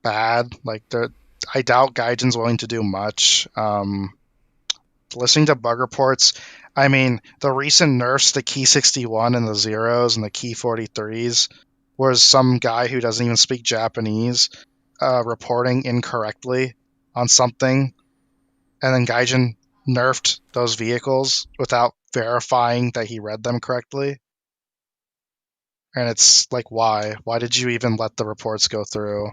bad. Like, I doubt Gaijin's willing to do much. Listening to bug reports, I mean, the recent nerfs to Key 61 and the Zeros and the Key 43s was some guy who doesn't even speak Japanese reporting incorrectly on something, and then Gaijin nerfed those vehicles without verifying that he read them correctly. And it's like, why? Why did you even let the reports go through?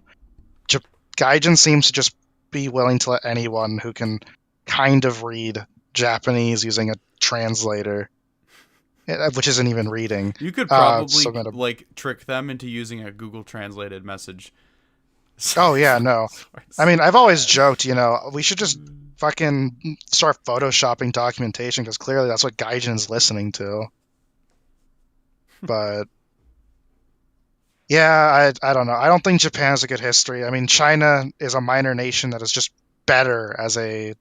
Gaijin seems to just be willing to let anyone who can kind of read Japanese using a translator, which isn't even reading. You could probably like trick them into using a Google translated message. Oh yeah, no. I mean, I've always joked, we should just fucking start photoshopping documentation, because clearly that's what Gaijin's listening to. But yeah, I don't know. I don't think Japan has a good history. I mean, China is a minor nation that is just better as a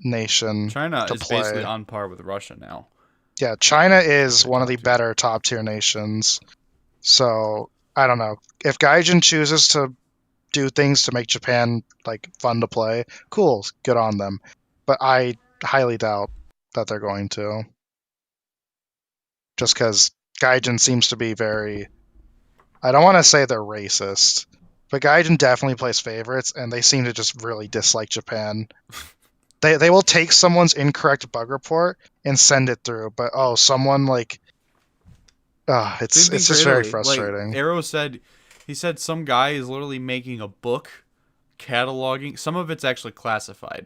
nation. China to is play. Basically on par with Russia now. Yeah, China is one of the better top tier nations. So I don't know. If Gaijin chooses to do things to make Japan like fun to play, cool, good on them. But I highly doubt that they're going to. Just because Gaijin seems to be very, I don't want to say they're racist, but Gaijin definitely plays favorites, and they seem to just really dislike Japan. They will take someone's incorrect bug report and send it through, but someone like, it's just very frustrating. Like Arrow said, he said some guy is literally making a book cataloging. Some of it's actually classified,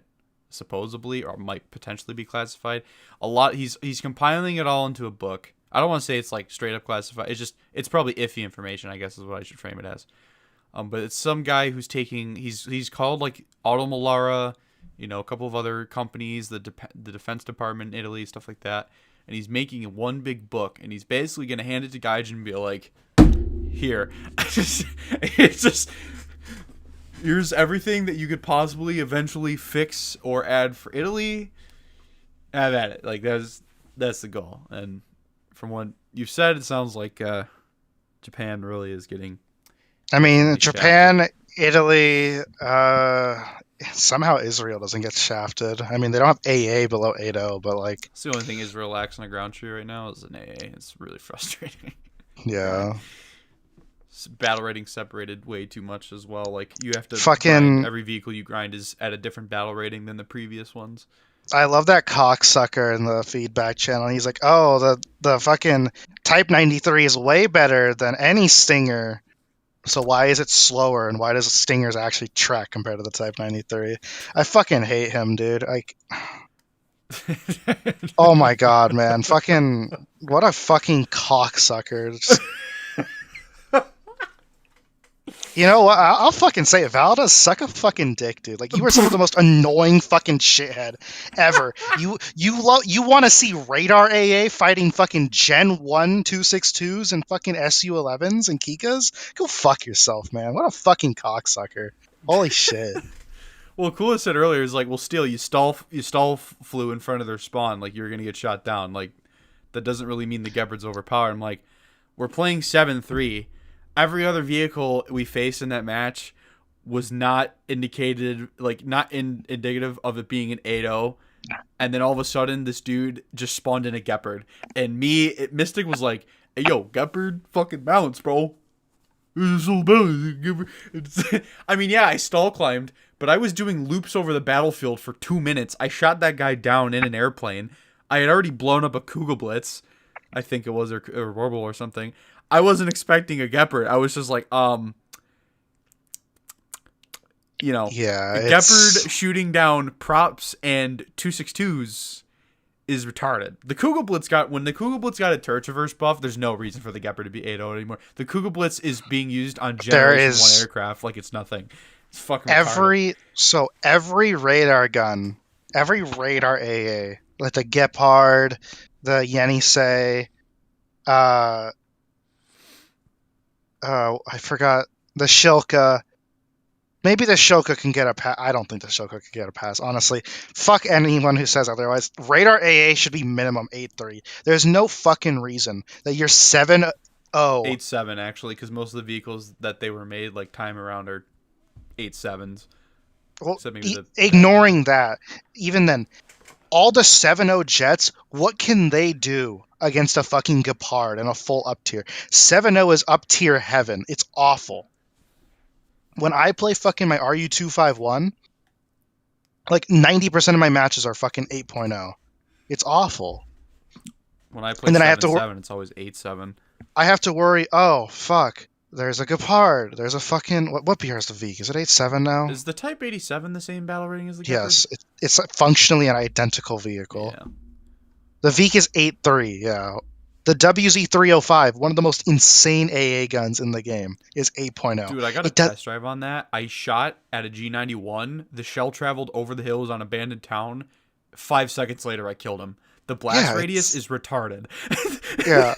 supposedly, or might potentially be classified. He's compiling it all into a book. I don't want to say it's like straight up classified. It's probably iffy information, I guess is what I should frame it as. But it's some guy who's taking, he's called like Automalara, a couple of other companies, the Defense Department in Italy, stuff like that. And he's making one big book, and he's basically going to hand it to Gaijin and be like, here. It's just, here's everything that you could possibly eventually fix or add for Italy. Have at it. Like, that's the goal. And from what you've said, it sounds like Japan really is getting... I mean, Japan, Italy, somehow Israel doesn't get shafted. I mean, they don't have AA below 8.0, but like... It's the only thing Israel lacks on the ground tree right now is an AA. It's really frustrating. Yeah. Battle rating separated way too much as well. Like, you have to fucking... every vehicle you grind is at a different battle rating than the previous ones. I love that cocksucker in the feedback channel. He's like, the fucking Type 93 is way better than any Stinger. So why is it slower, and why does Stingers actually track compared to the Type 93? I fucking hate him, dude. Like, oh my god, man. Fucking, what a fucking cocksucker. Just... You know what? I'll fucking say it. Valda, suck a fucking dick, dude. Like, you are some of the most annoying fucking shithead ever. You want to see Radar AA fighting fucking Gen 1 262s and fucking SU-11s and Kikas? Go fuck yourself, man. What a fucking cocksucker. Holy shit. Well, Kula said earlier is like, well, Steel, you stall flew in front of their spawn, like you're gonna get shot down. Like, that doesn't really mean the Gepard's overpowered. I'm like, we're playing 7-3. Every other vehicle we faced in that match was not indicated, like, not indicative of it being an 8-0. And then all of a sudden, this dude just spawned in a Gepard. And Mystic was like, hey, yo, Gepard, fucking balance, bro. I mean, yeah, I stall climbed, but I was doing loops over the battlefield for 2 minutes. I shot that guy down in an airplane. I had already blown up a Kugelblitz, I think it was, or Warble or something. I wasn't expecting a Gepard. I was just like, you know, Yeah, Gepard shooting down props and 262s is retarded. When the Kugelblitz got a turret traverse buff, there's no reason for the Gepard to be 8-0 anymore. The Kugelblitz is being used on Generation 1 aircraft like it's nothing. It's fucking retarded. Every radar gun, every radar AA, like the Gepard, the Yenisei, I forgot, the Shilka. Maybe the Shilka can get a pass. I don't think the Shilka can get a pass, honestly. Fuck anyone who says otherwise. Radar AA should be minimum 8-3. There's no fucking reason that you're 7-0. 8-7, actually, because most of the vehicles that they were made, like, time around are 8-7s. Well, ignoring that, even then, all the 7-0 jets, what can they do against a fucking Gepard and a full up tier? 7-0 is up tier heaven. It's awful. When I play fucking my RU-251, like 90% of my matches are fucking 8.0. It's awful. When I play 7-7, it's always 8-7. I have to worry, oh, fuck. There's a Gepard. There's a fucking... What BR is the Vek? Is it 8-7 now? Is the Type 87 the same battle rating as the Gepard? Yes. It's functionally an identical vehicle. Yeah. The Vek is 8-3, yeah. The WZ-305, one of the most insane AA guns in the game, is 8.0. Dude, I got a test drive on that. I shot at a G91. The shell traveled over the hills on abandoned town. 5 seconds later, I killed him. The blast radius is retarded. Yeah.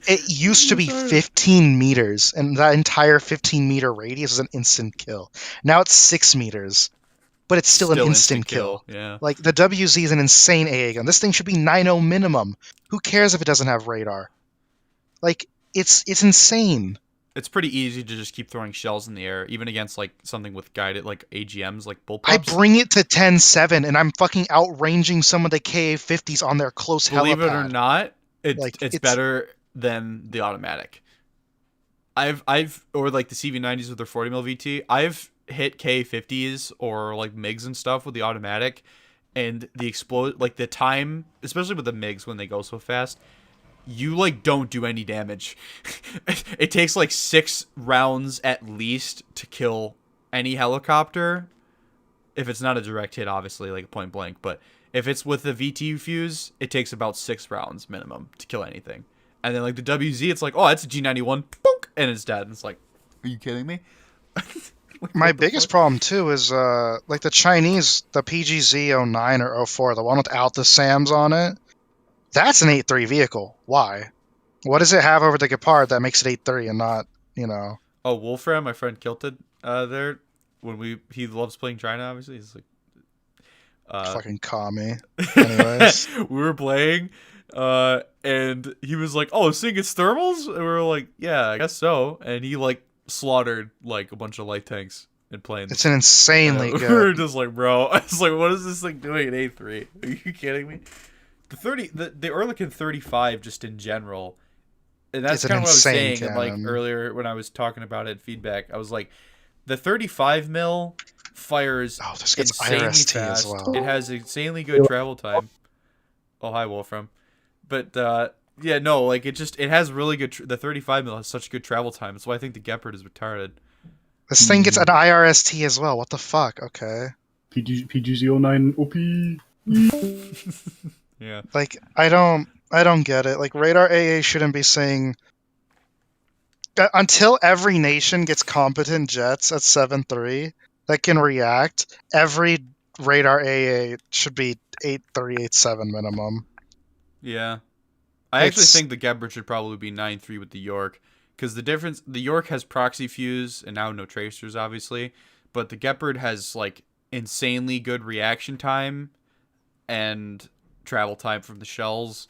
It used to be 15 meters, and that entire 15-meter radius is an instant kill. Now it's 6 meters. But it's still an instant kill. Yeah. Like, the WZ is an insane AA gun. This thing should be 9.0 minimum. Who cares if it doesn't have radar? Like, it's insane. It's pretty easy to just keep throwing shells in the air, even against, like, something with guided, like, AGMs, like bullpups. I bring it to 10-7, and I'm fucking outranging some of the KA-50s on their close helipad. Believe it or not, it's better than the automatic. Or, like, the CV90s with their 40mm VT. I've hit K50s or like MiGs and stuff with the automatic, and the time, especially with the MiGs when they go so fast, you like don't do any damage. It takes like 6 rounds at least to kill any helicopter, if it's not a direct hit, obviously, like a point blank. But if it's with the VT fuse, it takes about 6 rounds minimum to kill anything. And then like the WZ, it's like, oh, that's a G91, boink, and it's dead. And it's like, are you kidding me? Like, my biggest problem too is like the Chinese, the PGZ-09 or 04, the one without the SAMs on it. That's an 8-3 vehicle. Why? What does it have over the Gepard that makes it 8-3 and not, you know? Oh, Wolfram, my friend Kilted, there when he loves playing China. Obviously, he's like fucking commie. Anyways, we were playing, and he was like, "Oh, seeing its thermals," and we were like, "Yeah, I guess so." And he like slaughtered like a bunch of light tanks in planes. It's an insanely good. We were just like, bro, I was like, what is this thing doing at 8-3? Are you kidding me? The Oerlikon 35 just in general, and that's kind of what I was saying like earlier when I was talking about it in feedback. I was like, the 35 mil fires insanely fast. As well. It has insanely good travel time. Oh, hi Wolfram. But yeah, no, like it has really good. The 35 mil has such good travel time. That's why I think the Gepard is retarded. This thing gets an IRST as well. What the fuck? Okay. PGZ-09 OP. Yeah. Like I don't get it. Like radar AA shouldn't be saying until every nation gets competent jets at 7-3 that can react. Every radar AA should be 8-3, 8-7 minimum. Yeah. I actually think the Gepard should probably be 9-3 with the York, because the York has proxy fuse and now no tracers, obviously, but the Gepard has like insanely good reaction time and travel time from the shells,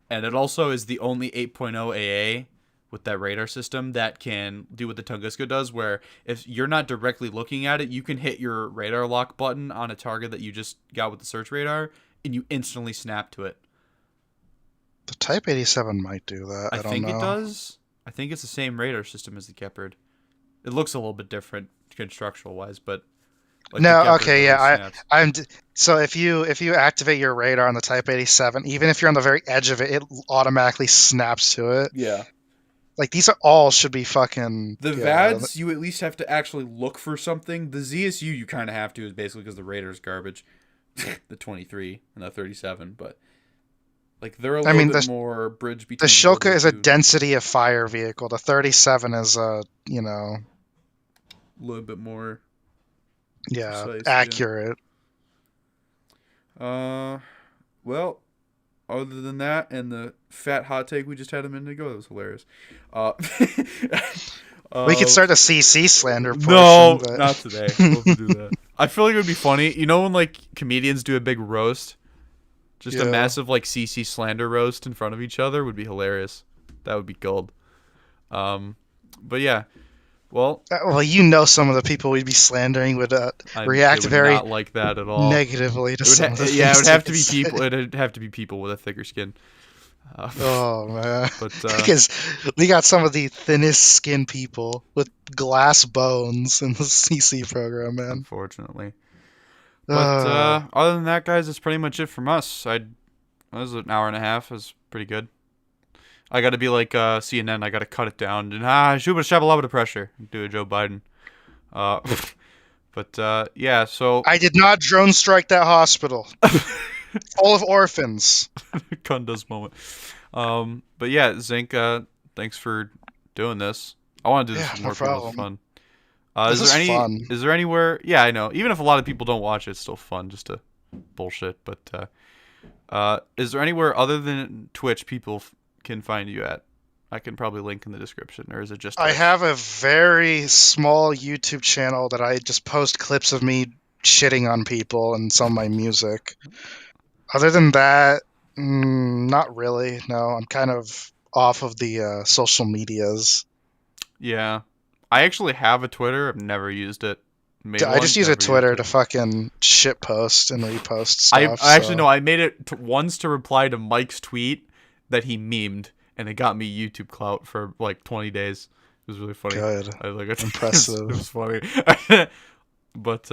and it also is the only 8.0 AA with that radar system that can do what the Tunguska does, where if you're not directly looking at it, you can hit your radar lock button on a target that you just got with the search radar, and you instantly snap to it. The Type 87 might do that. I don't think know. It does. I think it's the same radar system as the Gepard. It looks a little bit different constructional wise, but Like the No, Gepard okay, really yeah, snaps. so if you activate your radar on the Type 87, even if you're on the very edge of it, it automatically snaps to it. Yeah. Like these are all should be fucking. The Yeah, VADs, you at least have to actually look for something. The ZSU, you kind of have to, is basically because the Radar's garbage. The 23 and the 37, but like they're a little bit more bridge between. the Shilka is a two. density of fire vehicle. The 37 is a A little bit more precise, accurate. Yeah. Well, other than that, and the fat hot take we just had a minute ago, that was hilarious. We could start a CC slander portion. No, but... not today. We'll have to do that. I feel like it would be funny. You know when like comedians do a big roast? Just a massive like CC slander roast in front of each other would be hilarious. That would be gold. But yeah. Well, you know, some of the people we'd be slandering would react very not like that at all. Negatively to some of the things. Yeah, it would have to be people. It'd have to be people with a thicker skin. Oh man! But because we got some of the thinnest skin people with glass bones in the CC program, man. Unfortunately. But other than that, guys, that's pretty much it from us. That was an hour and a half. It was pretty good. I got to be like CNN. I got to cut it down. And shoot, but shabba the pressure. Do a Joe Biden. But yeah. So I did not drone strike that hospital. Full of orphans. Kunda's moment. But yeah, Zinc. Thanks for doing this. I want to do this with more people. It's fun. Is there anywhere? Yeah, I know. Even if a lot of people don't watch it, it's still fun just to bullshit. But is there anywhere other than Twitch people can find you at? I can probably link in the description, or is it just? I have a very small YouTube channel that I just post clips of me shitting on people and some of my music. Other than that, not really. No, I'm kind of off of the social medias. Yeah. I actually have a Twitter. I've never used it. I just use a Twitter to fucking shit post and repost stuff. I made it once to reply to Mike's tweet that he memed, and it got me YouTube clout for like 20 days. It was really funny. Good. Impressive. It was funny. But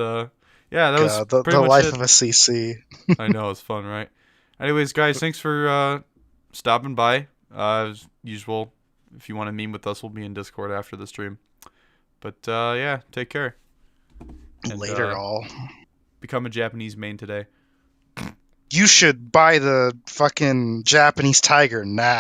yeah, that was pretty the much life it. of a CC. I know, it's fun, right? Anyways, guys, thanks for stopping by. As usual, if you want to meme with us, we'll be in Discord after the stream. But yeah, take care. And, Later, all. Become a Japanese main today. You should buy the fucking Japanese tiger now.